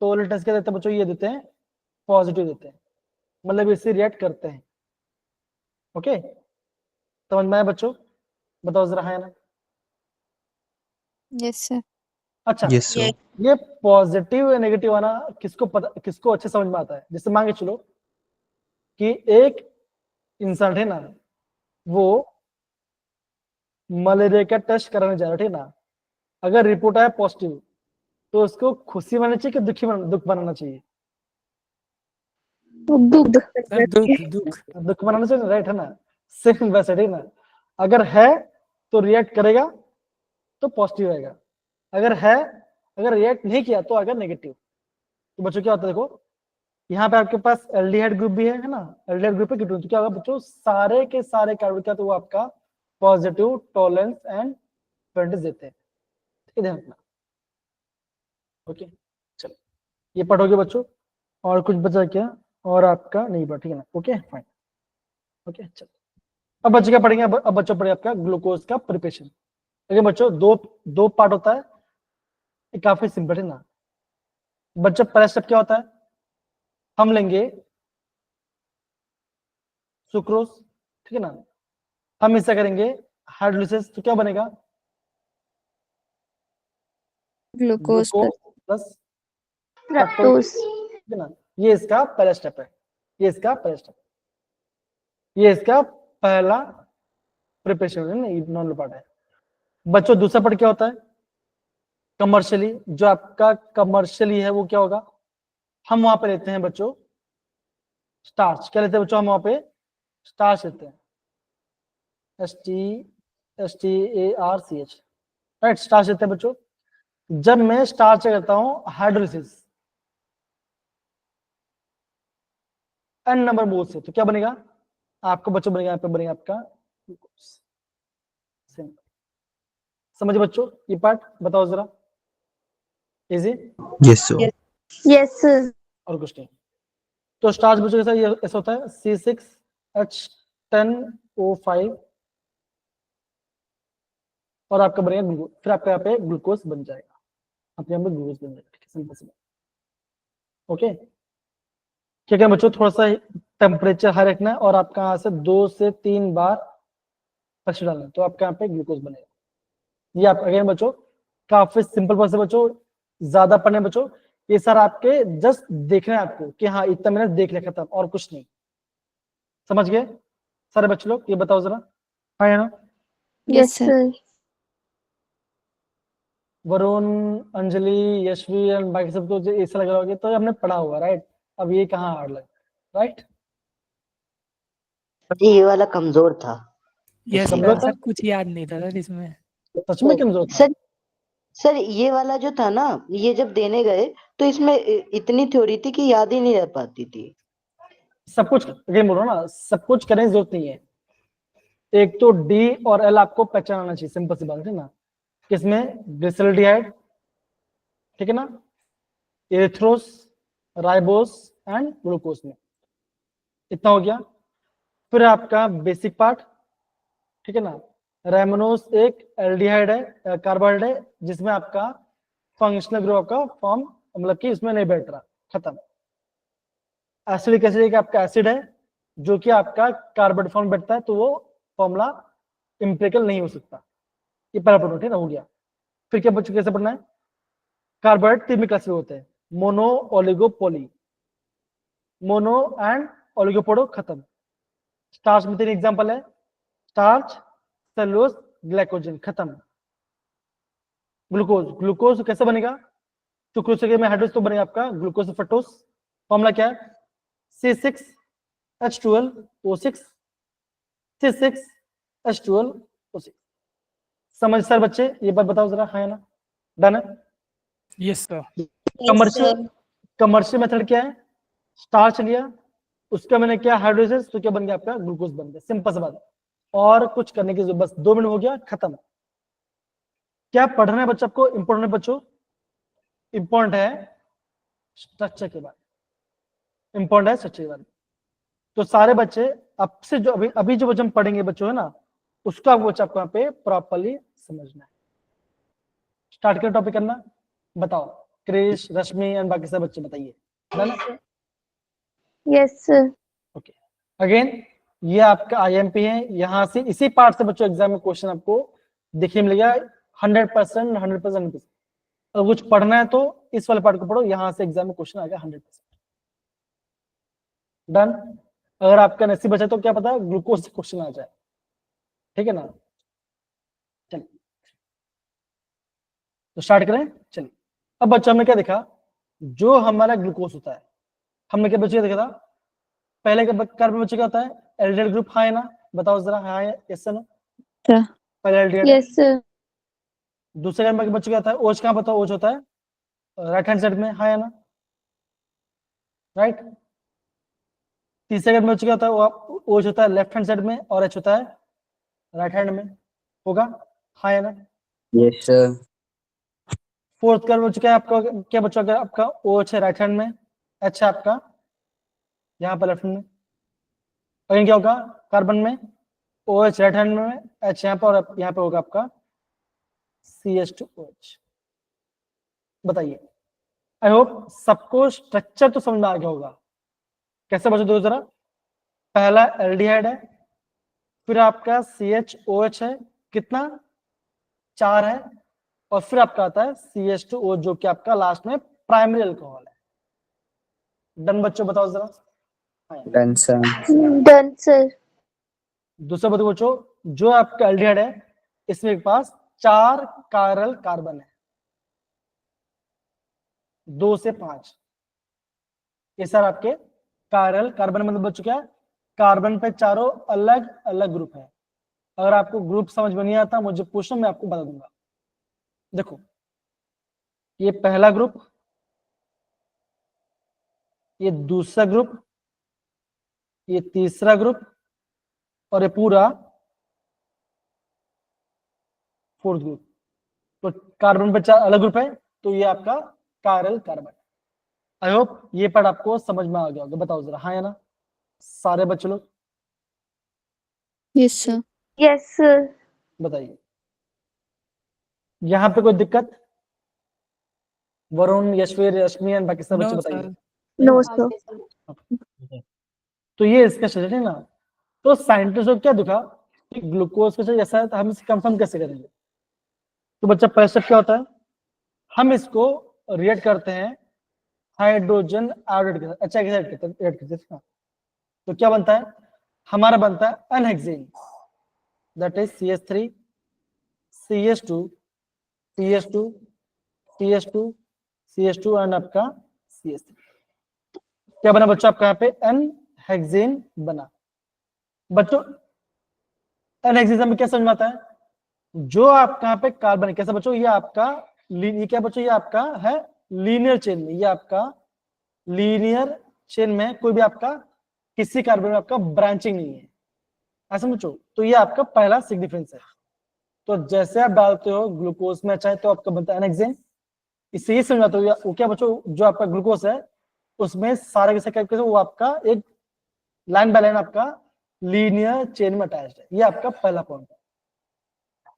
टोलेंट टेस्ट क्या देते हैं बच्चों, ये देते हैं पॉजिटिव देते हैं, मतलब इससे रिएक्ट करते हैं, ओके, समझ में आया बच्चों, बताओ जरा, है ना। Yes, sir. अच्छा, Yes, sir. Yes. ये पॉजिटिव या नेगेटिव आना किसको अच्छे समझ में आता है, जैसे मान के चलो कि एक इंसान है ना, वो मलेरिया का टेस्ट कराने जा रहा है, ठीक ना, अगर रिपोर्ट आया पॉजिटिव तो उसको खुशी मनानी चाहिए कि दुख मनाना चाहिए, दुख। Sir, दुख. दुख मनाना चाहिए, राइट है ना, सेम वैसे ठीक ना, अगर है तो रिएक्ट करेगा तो पॉजिटिव आएगा, अगर रिएक्ट नहीं किया तो आएगा नेगेटिव। तो बच्चों क्या होता है, देखो यहाँ पे आपके पास एल्डिहाइड ग्रुप भी है ना, एल्डिहाइड ग्रुप पे कीटोन, तो क्या होगा बच्चों, सारे के सारे कार्बन क्या, तो वो आपका पॉजिटिव टॉलेंस एंड फ्रेंड्स देते हैं, ठीक है, ध्यान रखना, ओके, चलो ये पार्ट हो गया बच्चों, और कुछ बचा क्या, और आपका नहीं बचा, ठीक है ना, ओके फाइन, ओके चलो, अब बच्चे क्या पढ़ेंगे, अब बच्चों पढ़े आपका ग्लूकोज का प्रिपरेशन। देखिए बच्चों दो पार्ट होता है, ये काफी सिंपल है ना। बच्चों पहला स्टेप क्या होता है, हम लेंगे सुक्रोज, ठीक है ना। हम इससे करेंगे हाइड्रोलिसिस, तो क्या बनेगा? Glucose plus fructose. ठीक है ना। ये इसका पहला स्टेप है, ये इसका पहला स्टेप, ये इसका पहला प्रिपरेशन है, नॉन पार्ट है। बच्चों दूसरा पार्ट क्या होता है? कमर्शियली। जो आपका कमर्शियली है वो क्या होगा? हम वहां पे लेते हैं बच्चों स्टार्च। क्या लेते हैं बच्चों? हम वहां पे स्टार्च लेते हैं, STARCH, राइट। स्टार्च लेते हैं बच्चों। जब मैं स्टार्च करता हूं हाइड्रोलिसिस n नंबर मोल से, तो क्या बनेगा आपको बच्चों? बनेगा यहाँ पे बनेगा आपका ग्लूकोज। समझे बच्चों ये पार्ट? बताओ जरा, इजी? Yes, sir. यस और कुछ नहीं। तो स्टार्च बच्चों कैसा ये ऐसा होता है, C6H10O5 और आपका बनेगा ग्लूकोज, फिर आपका यहाँ पे ग्लूकोज बन जाएगा, आपके यहाँ पे ग्लूकोज बन जाएगा, ठीक है, सिंपल सी। ओके, क्या क्या बच्चों? थोड़ा सा टेम्परेचर हाई रखना है और आपका यहाँ से 2 से 3 बार प्रेशर डालना है, तो आपका यहाँ पे ग्लूकोज बनेगा। ये आप अगेन बच्चों काफी सिंपल प्रोसेस बच्चों, ज्यादा पढ़ने बच्चों। ये सर आपके जस्ट देखना है आपको कि हाँ इतना मैंने देख लिया, खत्म, और कुछ नहीं। समझ गए सारे बच्चे लोग? ये बताओ जरा, हाँ या ना? Yes sir. Varun, Anjali, Yashvi and बाकी सब तो ऐसा लग रहा होगा तो हमने पढ़ा हुआ, राइट। अब ये कहाँ हार्ड लग, राइट? जी ये वाला कमजोर था। यस कमजोर सर, था? सर कुछ याद नहीं था सर इसमें। सच में कमजोर था? सर सर ये वाला जो था ना, ये जब देने गए तो इसमें इतनी थ्योरी थी कि याद ही नहीं रह पाती थी। सब कुछ अगेन बोल रहा हूं ना, सब कुछ करने की जरूरत नहीं है। एक तो डी और एल आपको पहचानना चाहिए, सिंपल सी बात है ना। किसमें? ग्लिसरॉल्डिहाइड, ठीक है ना, एरिथ्रोस, राइबोस एंड ग्लूकोज में। इतना हो गया। फिर आपका बेसिक पार्ट, ठीक है ना। रेमनोस एक एल्डिहाइड है, कार्बोहाइड है, जिसमें आपका फंक्शनल ग्रुप का फॉर्म मतलब कि इसमें नहीं बैठ रहा, खत्म। एसिडिक एसिड एक आपका एसिड है जो कि आपका कार्बोनेट फॉर्म बैठता है, तो वो फॉर्मूला इंपेरिकल नहीं हो सकता। ये पहला पॉइंट है ना, हो गया। फिर क्या बच्चों कैसे पढ़ना है? कार्बोहाइड्रेट 3 में क्लासिफाई होते हैं, mono, oligo, poly. Mono and ओलिगोपोडो, खत्म। स्टार्च में 3 एग्जांपल है, स्टार्च, सेलुलोज, ग्लाइकोजन, खत्म। ग्लूकोज, ग्लूकोज कैसे बनेगा? सुक्रोज में हाइड्रोज तो बनेगा आपका ग्लूकोज फ्रक्टोज। फॉर्मूला क्या है? C6H12O6, C6H12O6। समझ सर बच्चे? ये बात बताओ जरा, हाँ या ना? डन है? Yes sir. Commercial, commercial method क्या है? स्टार्च लिया, उसका मैंने क्या हाइड्रोलिसिस, तो क्या बन गया आपका? ग्लूकोज बन गया, सिंपल सा बात है। और कुछ करने की जरूरत, बस 2 मिनट हो गया, खत्म। क्या पढ़ना है बच्चा आपको? इंपॉर्टेंट है बच्चों, इंपॉर्टेंट है स्ट्रक्चर के बारे में, इंपॉर्टेंट है स्ट्रक्चर के बारे में। तो सारे बच्चे अब से जो अभी अभी जो हम पढ़ेंगे बच्चों है ना, उसका बच्चा आपको यहाँ पे प्रॉपरली समझना है। स्टार्ट कर टॉपिक करना, बताओ क्रिश, रश्मि एंड बाकी सब बच्चे बताइए। डन? यस ओके, अगेन ये आपका IMP है, यहाँ से इसी पार्ट से बच्चों एग्जाम में क्वेश्चन आपको देखने मिलेगा 100%, 100%। अगर कुछ पढ़ना है तो इस वाले पार्ट को पढ़ो, यहाँ से एग्जाम में क्वेश्चन आएगा 100%। डन? अगर आपका नसीब बचा तो क्या पता ग्लूकोज से क्वेश्चन आ जाए, ठीक है ना। चलिए तो स्टार्ट करें, चलिए। अब बच्चों हमने क्या देखा? जो हमारा ग्लूकोज होता है, हमने क्या बच्चे देखा था? पहले का कार्बन बच्चे क्या होता है? एल्डिहाइड ग्रुप, हाँ है ना? बताओ जरा, हाँ है यस नो? हाँ। पहले एल्डिहाइड। यस दूसरे कार्बन के बच्चे क्या होता है? OH कहाँ बताओ? OH होता है राइट हैंड साइड में, हाँ है ना? राइट। तीसरे कार्बन बच्चे क्या होता है? OH होता है लेफ्ट हैंड साइड में और H होता है राइट हैंड में, होगा, हाँ है ना? Yes, sir. फोर्थ कार्बन बच्चे क्या है आपका? क्या बच्चा अगर आपका OH है राइट हैंड में, H है आपका यहाँ पर लेफ्ट हैंड में, और क्या होगा कार्बन में? OH राइट हैंड में, H यहाँ पर, और यहाँ पे होगा आपका CH2OH। बताइए, आई होप सबको स्ट्रक्चर तो समझ में आ गया होगा। कैसे बच्चों दो जरा? पहला एल्डिहाइड है, फिर आपका CHOH है, कितना 4 है, और फिर आपका आता है CH2O जो कि आपका लास्ट में प्राइमरी अल्कोहल है। डन बच्चों, बताओ जरा। Done sir. Done, sir. दूसरा बताओ बच्चों, जो आपका एल्डिहाइड है इसमें एक पास 4 कायरल कार्बन है, 2 से 5। ये सर आपके कायरल कार्बन मतलब बच्चों क्या है, कार्बन पे चारों अलग अलग ग्रुप है। अगर आपको ग्रुप समझ में नहीं आता मुझे पूछो, मैं आपको बता दूंगा। देखो, ये पहला ग्रुप, ये दूसरा ग्रुप, ये तीसरा ग्रुप, और ये पूरा फोर्थ ग्रुप। तो कार्बन पे 4 अलग ग्रुप है, तो ये आपका कायरल कार्बन। आई होप ये पार्ट आपको समझ में आ गया होगा। बताओ जरा, हाँ या ना सारे बच्चे लोग, Yes, sir. Yes, sir. बताइए। यहाँ पे कोई दिक्कत? वरुण, यशवीर, यशमी एंड बाकी सब बच्चे No, बताइए। sir. No, sir. तो ये इसका स्ट्रक्चर है ना। तो साइंटिस्ट को क्या दिखा कि ग्लूकोज का स्ट्रक्चर ऐसा है, तो हम इसे कंफर्म कैसे करेंगे? तो बच्चा पहला स्टेप क्या होता है, हम इसको रिएक्ट करते हैं हाइड्रोजन आयोडाइड के साथ, अच्छा के साथ रिएक्ट करते हैं। तो क्या बनता है, हमारा बनता है अनहेक्सेन, that is CH3 CH2 CH2 CH2 CH2 and आपका CH3। क्या बना बच्चों आपका यहाँ पे अनहेक्सेन बना। बच्चों अनहेक्सेन में क्या समझ में आता है, जो आपका यहाँ पे कार्बन है कैसा बच्चों, ये आपका ये क्या बच्चों, ये आपका है लीनियर चेन में, ये आपका लीनियर चेन में कोई भी आपका किसी कार्बन में आपका ब्रांचिंग नहीं है, ऐसा बच्चों। तो ये आपका पहला सिग्निफिकेंस है। तो जैसे आप डालते हो ग्लूकोज में चाहे तो आपका बनता है एनेक्सेन। इससे ये समझ आता हो वो क्या बच्चों, जो आपका ग्लूकोज है उसमें सारे के सारे वो आपका एक लाइन बाय लाइन आपका लीनियर चेन में अटैच्ड है। ये आपका पहला पॉइंट है।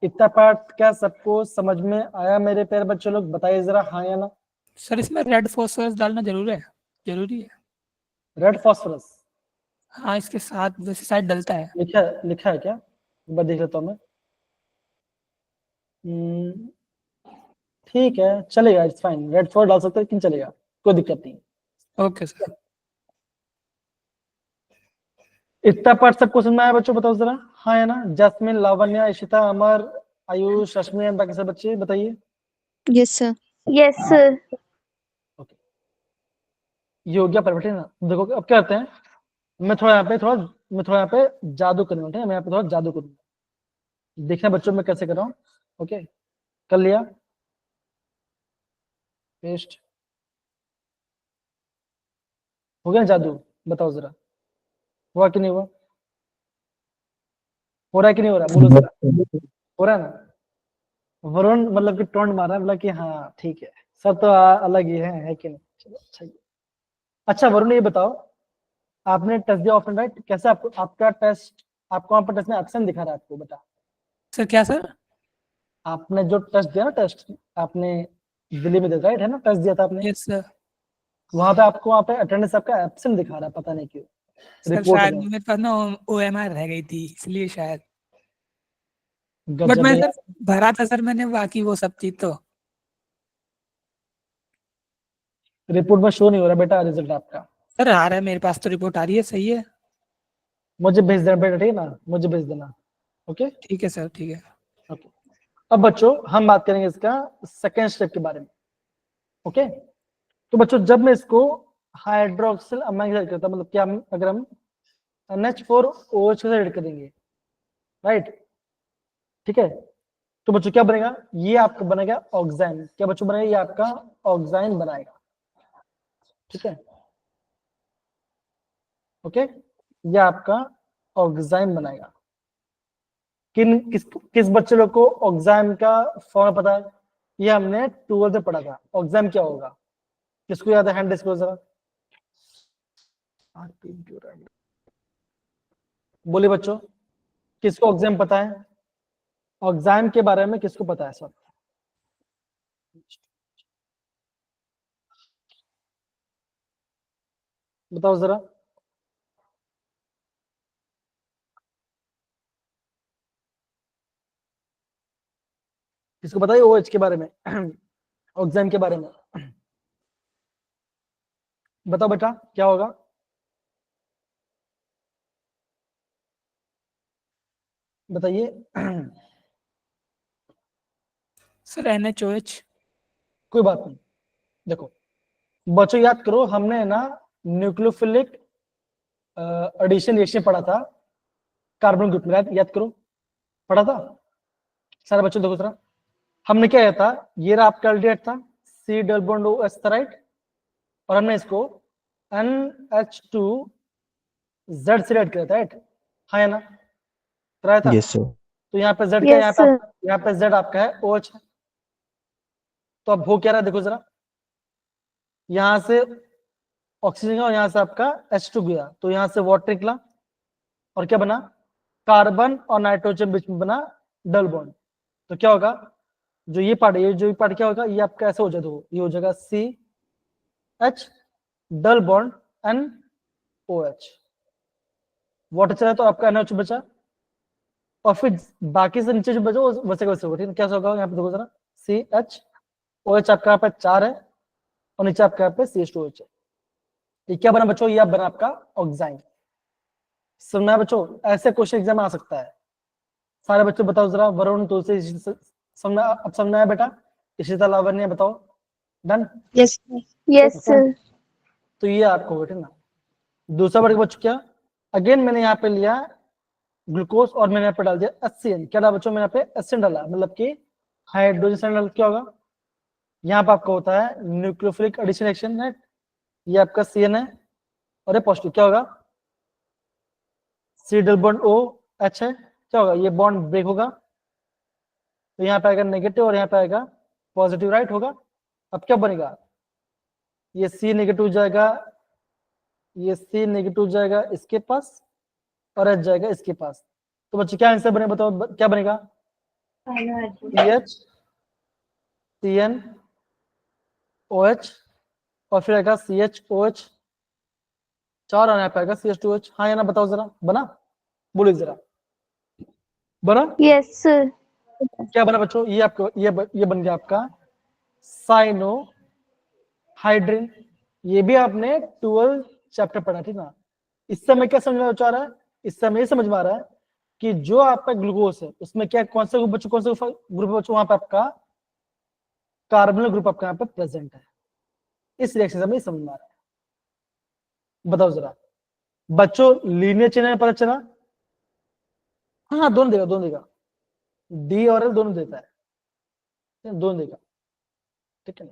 इतना पार्ट क्या सबको समझ में आया मेरे प्यारे बच्चे लोग? बताइए जरा, हाँ या ना। सर इसमें रेड फॉस्फोरस डालना जरूरी है। रेड फॉस्फोरस हाँ, इसके साथ वैसे शायद डलता है। लिखा है क्या? एक बार देख लेता हूँ मैं। हम्म, ठीक है चलेगा, इट्स फाइन, रेड फॉस्फोरस डाल सकते हैं लेकिन चलेगा, कोई दिक्कत नहीं। Okay sir. इतना पार्ट सबको समझ में आया बच्चों? बताओ जरा, हाँ या ना। जैस्मिन, लावण्या, इशिता, अमर, आयुष, रश्मि एंड बाकी सब बच्चे बताइए। Yes, sir. Yes, sir. Okay, ये हो गया परफेक्ट है ना। देखो अब क्या करते हैं, मैं थोड़ा यहाँ पे जादू करूंगा, ठीक है? मैं यहाँ पे थोड़ा जादू करूंगा, देखना बच्चों मैं कैसे कर रहा हूँ। ओके, कर लिया, पेस्ट हो गया जादू? बताओ जरा, हुआ कि नहीं हुआ? हो रहा है कि नहीं हो रहा, बोलो जरा। हो रहा है ना? वरुण मतलब कि टोंट मार रहा है, बोला कि हाँ ठीक है, सब तो अलग ही है कि नहीं? चलो अच्छा ही। अच्छा वरुण ये बताओ, आपने टेस्ट दिया ऑफलाइन राइट? कैसे आपको आपका टेस्ट, आपको वहां पर टेस्ट में एब्सेंट दिखा रहा है आपको? बता, सर क्या सर? आपने जो टेस्ट दिया ना, टेस्ट आपने दिल्ली में दिया राइट, है ना? टेस्ट दिया था आपने, यस सर। वहां पे आपको वहां पे अटेंडेंस आपका एब्सेंट दिखा रहा है, पता नहीं क्यों सर रिपोर्ट शायद में। मेरे पास ना OMR रह गई थी इसलिए शायद। बट गजब मैं है सर भरा था सर मैंने बाकी वो सब चीज तो। रिपोर्ट में शो नहीं हो रहा बेटा रिजल्ट आपका। सर आ रहा है मेरे पास तो, रिपोर्ट आ रही है, सही है। मुझे भेज देना बेटा, ठीक है ना? मुझे भेज देना। ओके ठीक है सर, ठीक है। ओके। अब बच्चों हम बात करेंगे इसका सेकेंड स्टेप के बारे में। ओके, तो बच्चों जब मैं इसको हाइड्रोक्सिल अमाइन के साथ करता, मतलब क्या, अगर हम NH4OH के साथ ऐड करेंगे राइट, ठीक है, तो बच्चों क्या बनेगा, ये आपका बनेगा ऑक्साइन। क्या बच्चों बनेगा, ये आपका ऑक्साइन बनाएगा, ठीक है? ओके, ये आपका ऑक्साइन बनाएगा। किस बच्चे लोग को ऑक्साइन का फॉर्म पता है? ये हमने 12th में पढ़ा था। ऑक्साइन क्या होगा, किसको याद है? हैंड डिस्क्लोज जरा, बोलिए बच्चों, किसको ऑक्साइन पता है? ऑक्साइन के बारे में किसको पता है सब? बताओ जरा। किसको बताइए OH के बारे में ऑक्साइड के बारे में बताओ बेटा क्या होगा? बताइए सर NaOH। कोई बात नहीं। देखो बच्चों याद करो, हमने ना न्यूक्लियोफिलिक एडिशन रिएक्शन पढ़ा था कार्बन ग्रुप में, याद करो पढ़ा था सारे बच्चों। देखो जरा हमने क्या किया था, ये रहा आपका एल्डिहाइड था C डबल बॉन्ड OH था, राइट, और हमने इसको NH2Z से ऐड किया था, राइट, हाँ या ना, कराया था। Yes sir. तो यहाँ पे Z क्या है, Yes, sir. यहाँ पे Z आपका है OH है। तो अब हो क्या रहा है, देखो जरा, यहाँ से ऑक्सीजन और यहाँ से आपका H2 गया, तो यहाँ से वाटर निकला और क्या बना, कार्बन और नाइट्रोजन बीच में बना डबल बॉन्ड। तो क्या होगा, जो ये पार्ट, ये जो पार्ट क्या होगा, ये आपका ऐसा हो जाएगा, ये हो जाएगा CH double bond NOH, water चला तो आपका NH बचा, और फिर बाकी से नीचे जो बचा वो वैसे का वैसे होगा, ठीक है। क्या होगा यहाँ पे देखो जरा, CH OH आपका यहाँ पे 4 है और नीचे आपका यहाँ पे CH2OH है। ये क्या बना बच्चों, ये बना आपका ऑक्साइड। सुनना है बच्चों, ऐसे क्वेश्चन एग्जाम में आ सकता है। सारे बच्चों बताओ जरा, वरुण तुलसी समझना, अब समझना है बेटा, इशिता लावण्य बताओ, डन? Yes. Yes, sir. तो ये आपको हो, ठीक ना। दूसरा वर्ग बच्चों क्या, अगेन मैंने यहाँ पे लिया ग्लूकोज और मैंने यहाँ पे डाल दिया HCN। क्या डाला बच्चों, मैंने यहाँ पे HCN डाला, मतलब कि हाइड्रोजन डाल, क्या होगा, यहाँ पे आपका होता है न्यूक्लियोफिलिक एडिशन रिएक्शन, है, ये आपका CN है और ये पॉजिटिव, क्या होगा C डबल बॉन्ड OH है, क्या होगा, ये बॉन्ड ब्रेक होगा, तो यहाँ पे आएगा नेगेटिव और यहाँ पे आएगा पॉजिटिव, राइट होगा। अब क्या बनेगा, ये C नेगेटिव जाएगा, ये C नेगेटिव जाएगा इसके पास और H जाएगा इसके पास। तो बच्चे क्या आंसर बने, बताओ क्या बनेगा, CH CN OH और फिर आएगा CHOH 4 और यहाँ पे आएगा CH2OH, हाँ या ना, बताओ जरा, बना, बोलिए जरा, बना? Yes, sir. क्या बना बच्चों, ये आपको ये बन गया आपका साइनोहाइड्रिन। ये भी आपने 12 चैप्टर पढ़ा, ठीक ना। इस समय क्या समझ में आ रहा है, इस समय ये समझ में आ रहा है कि जो आपका ग्लूकोज है उसमें क्या, कौन सा ग्रुप बच्चों, कौन सा ग्रुप बच्चों, वहां पे आपका कार्बोनिल ग्रुप आपका यहाँ पे प्रेजेंट है। इस रिएक्शन से हमें समझ में आ रहा है। बताओ जरा बच्चों, लीनियर चेन में पता चला, हाँ दोनों देगा, दोनों देगा, D और L दोनों देता है, दोनों देगा, ठीक है,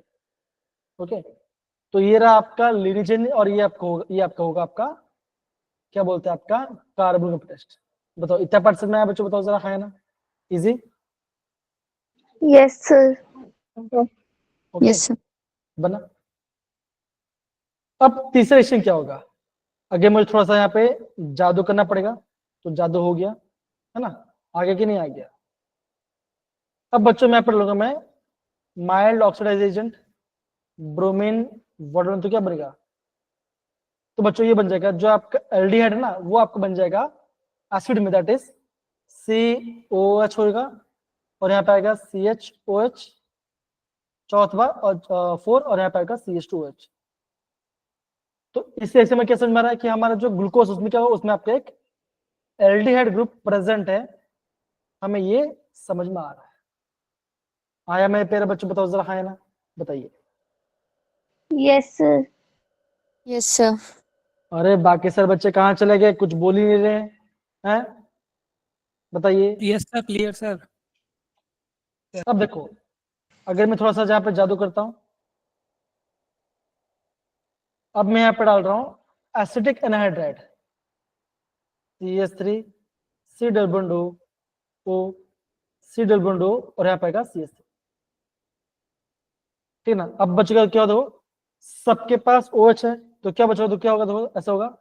ओके। तो ये रहा आपका लीनियर चेन और ये आपका होगा, ये आपका होगा आपका क्या बोलते हैं, आपका कार्बन ग्रुप टेस्ट। बताओ इतना पार्ट समझ में आया बच्चों, बताओ जरा, हाँ है ना, easy? Yes, sir. Okay Yes, sir. बना। अब तीसरा रिएक्शन क्या होगा, आगे मुझे थोड़ा सा यहाँ पे जादू करना पड़ेगा, तो जादू हो गया है ना, आगे कि नहीं आ गया। अब बच्चों मैं पढ़ लूंगा, मैं mild oxidise agent bromine water, तो क्या बनेगा, तो बच्चों ये बन जाएगा, जो आपका एल्डिहाइड है ना वो आपको बन जाएगा एसिड में, दैट इज COH होगा और यहाँ पे आएगा CHOH चौथा और 4 और यहाँ पे आएगा CH2OH। तो इससे ऐसे में क्या समझ में आ रहा है कि हमारा जो ग्लूकोज उसमें क्या होगा, उसमें आपका एक एल्डिहाइड ग्रुप प्रेजेंट है, हमें ये समझ में आ रहा है। आया मेरे प्यारे बच्चों, बताओ जरा, हाँ या ना, बताइए। Yes, sir. Yes, sir. अरे बाकी सर बच्चे कहाँ चले गए, कुछ बोल ही नहीं रहे हैं, बताइए। Yes sir, clear sir. अब देखो, अगर मैं थोड़ा सा जहाँ पे जादू करता हूँ, अब मैं यहाँ पे डाल रहा हूँ acetic anhydride CH3 C double bond O C double bond O और यहाँ पे आएगा CH3, ठीक ना। अब बचेगा क्या, दो सबके पास OH है, तो क्या बचेगा, तो क्या होगा, देखो ऐसा होगा,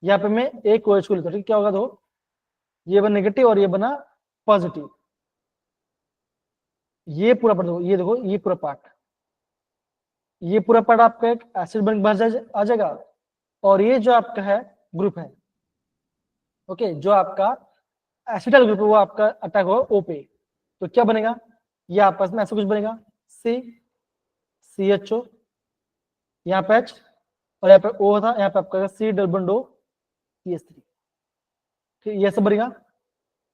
यहाँ पे मैं एक OH को लिखता हूँ, क्या होगा, दो ये बना नेगेटिव और ये बना पॉजिटिव, ये पूरा पार्ट देखो, ये देखो ये पूरा पार्ट, ये पूरा पार्ट आपका एक एसिड बन आ जाएगा, और ये जो आपका है ग्रुप है, ओके, जो आपका एसिटल ग्रुप है वो आपका अटैक होगा O पे, तो क्या बनेगा, ये आपस में ऐसा कुछ बनेगा, CHO, यहाँ पे H और यहाँ पे O था, यहाँ पे आपका C double bond O CH3। ठीक, ये सब बनेगा।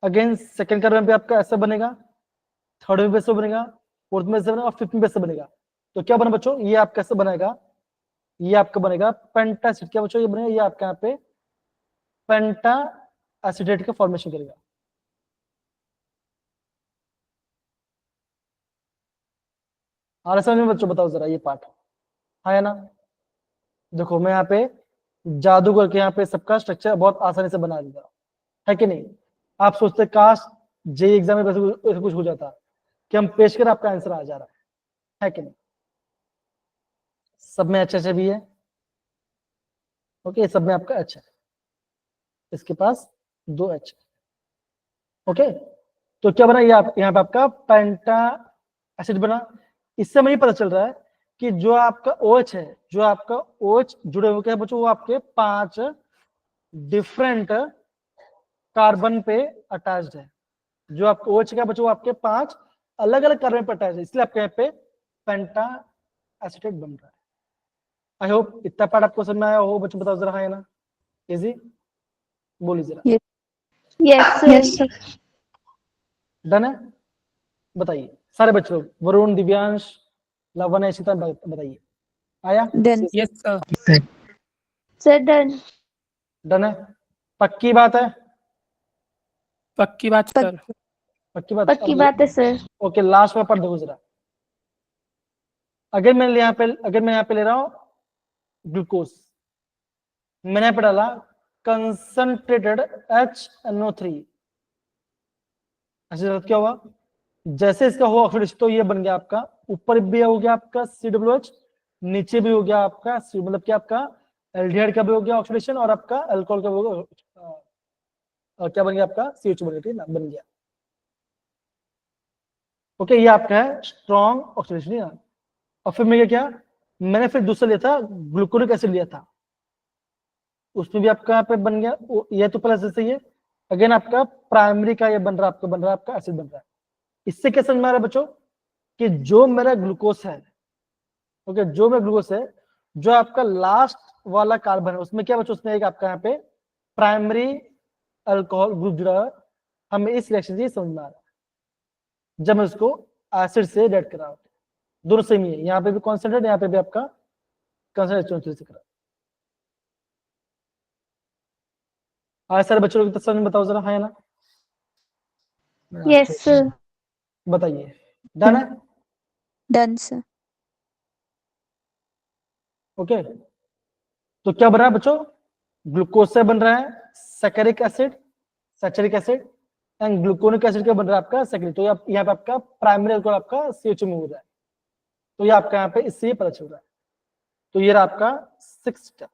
अगेन सेकंड कार्बन पे आपका ऐसा बनेगा, थर्ड में ऐसा बनेगा, फोर्थ में ऐसा बनेगा और फिफ्थ में ऐसा बनेगा। तो क्या बना बच्चों, ये आपका कैसे बनेगा, ये आपका बनेगा पेंटा एसिड। क्या बच्चों ये बनेगा, ये आपका यहाँ पे पेंटा एसिडेट का फॉर्मेशन करेगा। आ समझ में बच्चों, बताओ जरा ये पार्ट, हाँ या ना। देखो मैं यहाँ पे जादू करके यहाँ पे सबका स्ट्रक्चर बहुत आसानी से बना देता हूँ, है कि नहीं। आप सोचते काश जे एग्जाम में वैसे कुछ हो जाता कि हम पेश कर आपका आंसर आ जा रहा है कि नहीं। सब में अच्छा भी है, ओके, सब में आपका अच्छा है, इसके पास 2 H, ओके। तो क्या बना, ये यहाँ पे आपका पेंटा एसिड बना। इससे मुझे पता चल रहा है कि जो आपका OH है, जो आपका OH जुड़े हुए हैं बच्चों, वो आपके 5 डिफरेंट कार्बन पे अटैच्ड है। जो आपका OH का बच्चों, वो आपके 5 अलग अलग कार्बन पे अटैच है, इसलिए आपके यहाँ पे पेंटा एसिटेट बन रहा है। आई होप इतना पार्ट आपको समझ में आया हो बच्चों, बताओ जरा, हाँ है ना, इजी, बोलिए जरा। Yes, sir. डन है, बताइए सारे बच्चों, वरुण, दिव्यांश, लवन, इशिता, बताइए आया। Done. Yes sir. Sir, done. Done है, पक्की बात है, पक्की बात सर। पक्की बात। पक्की बात है सर। ओके, लास्ट में पढ़ दो जरा। अगर मैं यहाँ पे ले रहा हूँ ग्लूकोज, मैंने यहाँ पे डाला कंसंट्रेटेड HNO3, ऐसे क्या हुआ, जैसे इसका हुआ ऑक्सीडेशन तो ये बन गया आपका, ऊपर भी हो गया आपका COH, नीचे भी हो गया आपका मतलब क्या आपका एल्डिहाइड का भी हो गया ऑक्सीडेशन और आपका अल्कोहल का भी हो गया, और क्या बन गया आपका CH बन गया, बन गया। ओके, ये आपका है स्ट्रॉन्ग ऑक्सीडेशन है। और फिर मैं क्या, मैंने फिर दूसरा लिया था ग्लूकोनिक एसिड लिया था, उसमें भी आपका यहाँ पे बन गया, ये तो प्लस जैसे ये अगेन आपका प्राइमरी का ये बन रहा है आपका एसिड बन रहा है। इससे क्या समझ में आ रहा है बच्चों कि जो मेरा ग्लूकोज है, ओके, जो मेरा ग्लूकोज है, जो आपका लास्ट वाला कार्बन है उसमें क्या बच्चों, उसमें एक आपका यहाँ पे प्राइमरी अल्कोहल ग्रुप जुड़ा है। हमें इस रिएक्शन से समझ में आ रहा है जब मैं उसको एसिड से रेड करा, दोनों सेम ही है, यहाँ पे भी कॉन्सेंट्रेट, यहाँ पे भी आपका कंसंट्रेशन से करा। आज सारे बच्चों को समझ में बताओ जरा, हाँ है ना। Yes, sir. बताइए, डन है, Done, sir. ओके। तो क्या बन रहा है बच्चों, ग्लूकोज से बन रहा है saccharic acid, saccharic acid, and gluconic acid का बन रहा है आपका सैकरिक। तो यहाँ पे आपका प्राइमरी अल्कोहल आपका CH में हो रहा है, तो ये आपका यहाँ पे इससे पता चल रहा है। तो ये रहा आपका 6th स्टेप,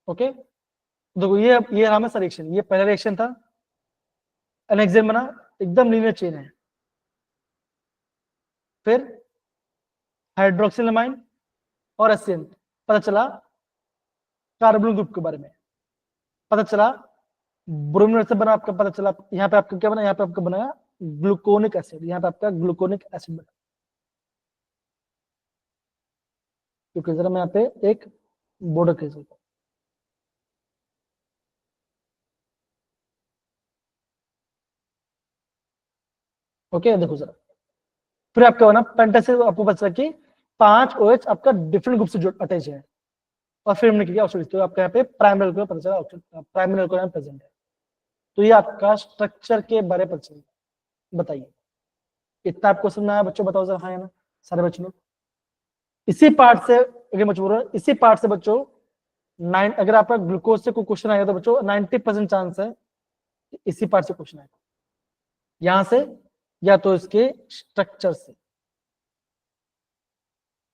ओके। देखो ये रहा हमारा रिएक्शन, ये पहला रिएक्शन था, एनेक्सेन बना, एकदम लीनियर चेन है। फिर हाइड्रोक्सिलमाइन और एसिन, पता चला कार्बोनिल ग्रुप के बारे में, पता चला ब्रोमीन से बना आपका, पता चला यहाँ पे आपका क्या बना, यहाँ पे आपका बनाया ग्लूकोनिक एसिड, यहाँ पे आपका ग्लूकोनिक एसिड बना। क्योंकि जरा मैं यहाँ पे एक बॉर्डर खींच लेता हूं, ओके। देखो जरा, फिर आपका बना पेंटासिड, आपको पता चला कि 5 OH आपका डिफरेंट ग्रुप से अटैच है, और फिर हमने किया ऑक्सीडेशन, तो आपका यहाँ पे प्राइमरी अल्कोहल पता चला, प्राइमरी अल्कोहल प्रेजेंट है। तो ये आपका स्ट्रक्चर के बारे में पता चला। बताइए इतना आपको समझ में आया बच्चों, बताओ जरा, हाँ है ना सारे बच्चों लोग। इसी पार्ट से अगर बच्चों बोल रहे हैं, इसी पार्ट से बच्चों अगर आपका ग्लूकोज से कोई क्वेश्चन आएगा तो बच्चों 90% चांस है इसी पार्ट से क्वेश्चन आएगा, यहां से या तो इसके स्ट्रक्चर से।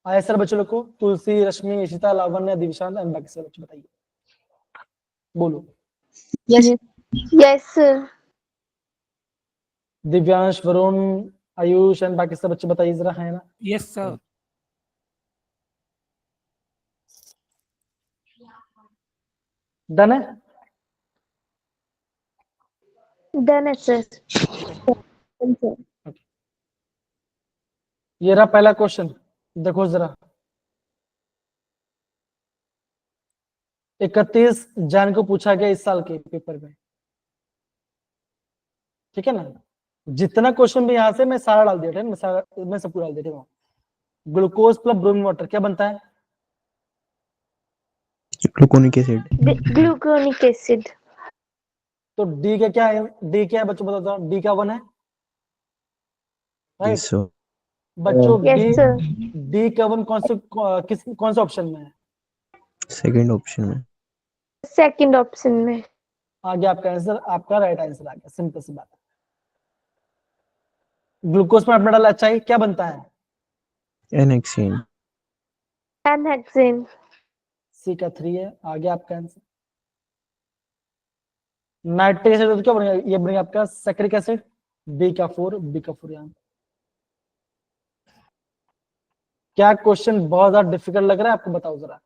आया सर बच्चों लोग को, तुलसी, रश्मि, इशिता, लावण्य, दिविशांत एंड बाकी सब बच्चे, बताइए, बोलो। Yes. Yes, sir. Divyansh, Varun, Ayush and बाकी सब बच्चे बताइए जरा, है ना। Yes sir. डन है, Done it, sir. Done, sir. ये रहा पहला क्वेश्चन, देखो जरा। 31 जन को पूछा गया इस साल के पेपर में, ठीक है ना। जितना क्वेश्चन भी यहाँ से मैं सारा डाल दिया था, मैं सब पूरा डाल दिया था। ग्लूकोज प्लस ब्रोमीन वाटर क्या बनता है? Gluconic acid. Gluconic acid. तो डी का क्या है? डी क्या है बच्चों, बताओ तो। डी का 1 है, राइट? Yes sir. बच्चों यस डी सर। डी का 1 कौन से ऑप्शन में है? सेकंड ऑप्शन में। सेकंड ऑप्शन में। आगे आपका आंसर, आपका राइट आंसर आ गया, सिंपल सी बात है। ग्लूकोज में आपने डाला, अच्छा ही क्या बनता है? एनहेक्सेन। एनहेक्सेन। सी का 3 है, आगे आपका आंसर। नाइट्रिक एसिड तो क्या बनेगा? ये बनेगा आपका सैकरिक एसिड, बी का 4, बी का 4 यहाँ। क्या क्वेश्चन बहुत ज्यादा डिफिकल्ट लग रहा है आपको? बताओ जरा।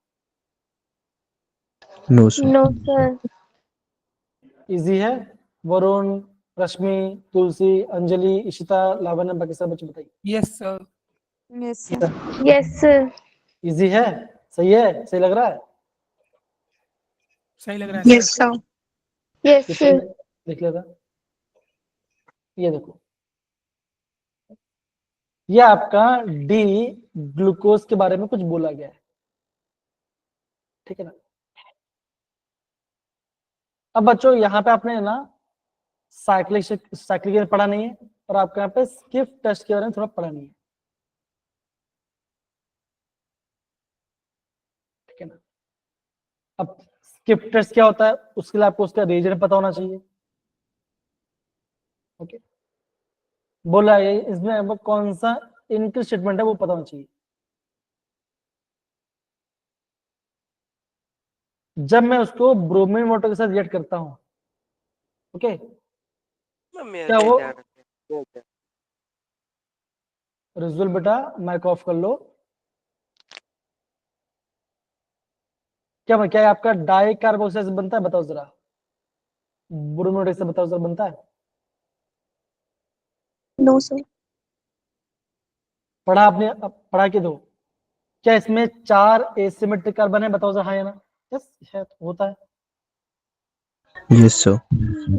No sir. No sir. Easy है। वरुण, रश्मि, तुलसी, अंजलि, इशिता, लावण्य, बाकी सब बच्चे बताइए। Yes sir. Yes, sir. Yes sir. Easy है? सही है? सही लग रहा है? सही लग रहा है सर। यस किसको सर। देख लेगा। ये देखो, ये आपका डी ग्लूकोज के बारे में कुछ बोला गया है, ठीक है ना। अब बच्चों यहाँ पे आपने ना साइक्लिक पढ़ा नहीं है, और आपके यहाँ पे स्किप टेस्ट के बारे में थोड़ा पढ़ा नहीं है, ठीक है ना। अब स्किप टेस्ट क्या होता है, उसके लिए आपको उसका रीजन पता होना चाहिए। ओके, बोला है इसमें अब कौन सा इनकल स्टेटमेंट है वो पता होना चाहिए। जब मैं उसको ब्रोमीन वाटर के साथ रिएक्ट करता हूं, ओके, क्या वो रिजुअल बेटा माइक ऑफ कर लो। क्या आपका डाई कार्बोक्सिल बनता है? बताओ जरा, ब्रोमीन वाटर से बताओ जरा, बनता है? No, sir. पढ़ा आपने? अब पढ़ा के दो। क्या इसमें 4 एसिमेट्रिक कार्बन है? बताओ जरा, हाँ या ना। यस, है, होता है। Yes sir.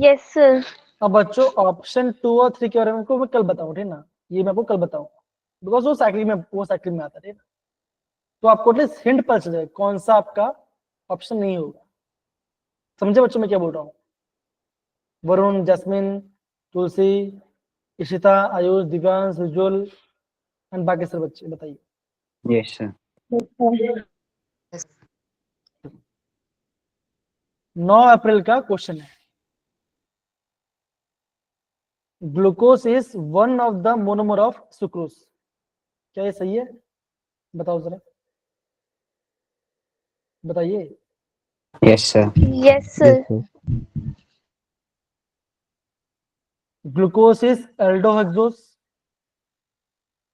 Yes sir. अब बच्चों ऑप्शन 2 और 3 के बारे में को मैं कल बताऊं, ठीक ना। ये मैं आपको कल बताऊं, बिकॉज वो साइकिल में आता है, ठीक ना। तो आपको एटलीस्ट हिंट पता चल जाए कौन सा आपका ऑप्शन नहीं होगा। समझे बच्चों मैं क्या बोल रहा हूँ? वरुण, जैस्मिन, तुलसी, इशिता, आयुष, दिव्यांश, उज्जवल एंड बाकी सब बच्चे बताइए। Yes sir. 9 अप्रैल का क्वेश्चन है। Glucose is one of the monomer of sucrose. क्या ये सही है? बताओ जरा, बताइए। Yes sir. Yes sir. Glucose is aldohexose.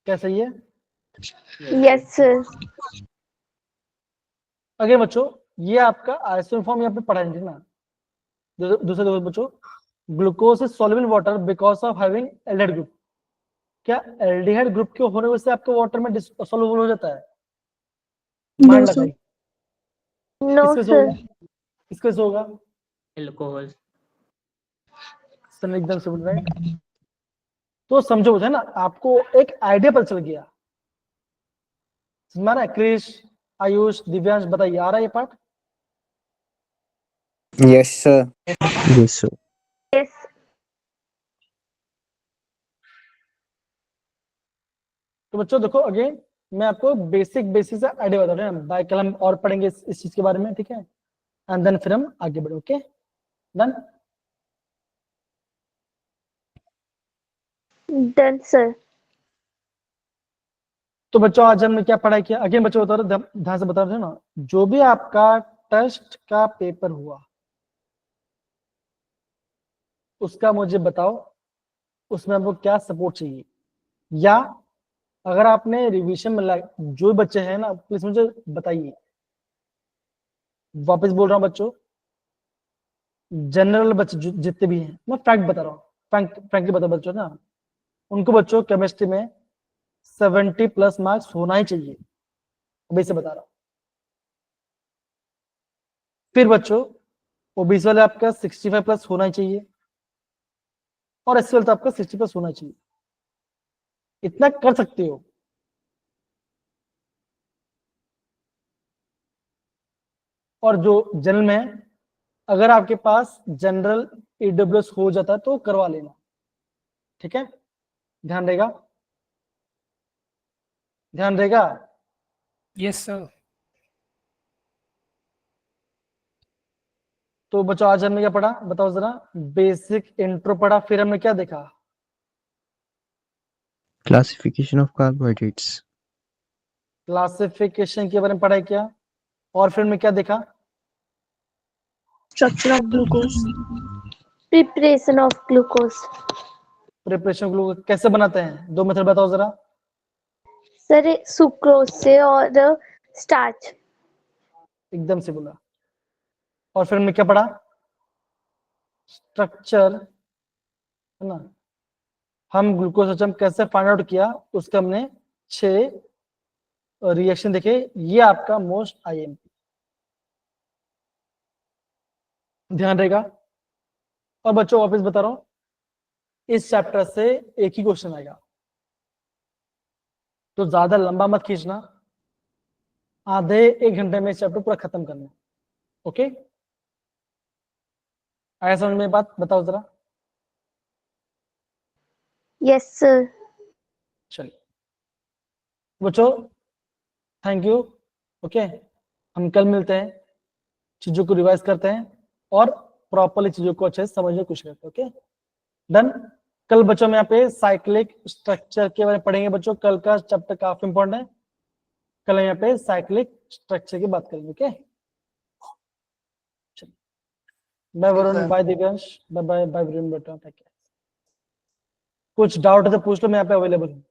क्या सही है? Yes sir. अगे बच्चों, ये आपका आइसोटोप फॉर्म यहाँ पे पढ़ा नहीं ना। दूसरे दो बच्चों, glucose is soluble water because of having aldehyde group. क्या एल्डिहाइड ग्रुप के होने से आपका वाटर में सॉल्युबल हो जाता है? मान No, sir. लगाइए। नो किसके से सर। होगा? किसके से होगा? अल्कोहल। सन एकदम सिंपल, राइट। तो समझो है ना, आपको एक आइडिया पता चल गया। समझ में आ रहा है? क्रिश, आयुष, दिव्यांश बताइए, आ रहा है ये part? Yes sir. Yes sir. Yes. तो बच्चों देखो, अगेन मैं आपको बेसिक से आइडिया बता रहा हूँ। बाय कल हम और पढ़ेंगे इस चीज के बारे में, ठीक है। एंड देन फिर हम आगे बढ़े। Okay, done. Done sir. तो बच्चों आज हमने क्या पढ़ाई किया? अगेन बच्चों बता रहे, ध्यान से बता रहे ना, जो भी आपका टेस्ट का पेपर हुआ उसका मुझे बताओ, उसमें आपको क्या सपोर्ट चाहिए, या अगर आपने रिवीजन में जो बच्चे हैं ना, प्लीज मुझे बताइए। वापस बोल रहा हूँ बच्चों, जनरल बच्चे जितने भी हैं, मैं फैक्ट बता रहा हूँ, फ्रैंकली बता बच्चों ना, उनको बच्चों केमिस्ट्री में 70 प्लस मार्क्स होना ही चाहिए, अभी से बता रहा हूं। फिर बच्चों ओबीसी वाले आपका 65 प्लस होना ही चाहिए, और एससी वाले तो आपका 60 प्लस होना चाहिए। इतना कर सकते हो। और जो जनरल में है, अगर आपके पास जनरल ईडब्ल्यूएस हो जाता है तो करवा लेना, ठीक है, ध्यान रहेगा, ध्यान रहेगा। Yes sir. तो बच्चों आज हमने क्या पढ़ा बताओ जरा, बेसिक इंट्रो पढ़ा, फिर हमने क्या देखा, Classification of carbohydrates. क्लासिफिकेशन के बारे में पढ़ाई किया, और फिर हमने क्या देखा, Structure of glucose. Preparation of glucose. Preparation glucose कैसे बनाते हैं, दो मेथड बताओ जरा। सर सुक्रोज से और स्टार्च। एकदम से बोला। और फिर हमने क्या पढ़ा, स्ट्रक्चर, है ना, हम ग्लूकोज सिस्टम कैसे फाइंड आउट किया, उसके हमने 6 रिएक्शन देखे, ये आपका मोस्ट आईएमपी, ध्यान रहेगा। और बच्चों वापस बता रहा हूं, इस चैप्टर से एक ही क्वेश्चन आएगा, तो ज्यादा लंबा मत खींचना, आधे 1 घंटे में चैप्टर पूरा खत्म करना, ओके। आया समझ में बात, बताओ जरा। Yes sir. चलिए बच्चों, थैंक यू, ओके। हम कल मिलते हैं, चीजों को रिवाइज करते हैं और प्रॉपरली चीजों को अच्छे से समझने की कोशिश करते हैं, ओके डन। कल बच्चों में यहाँ पे साइक्लिक स्ट्रक्चर के बारे में पढ़ेंगे बच्चों, कल का चैप्टर काफी इंपॉर्टेंट है, कल यहाँ पे साइक्लिक स्ट्रक्चर की बात करेंगे, okay. Bye Varun, bye Divyansh, bye bye bye Varun बेटा, कुछ डाउट है तो पूछ लो, मैं यहाँ पे अवेलेबल हूँ।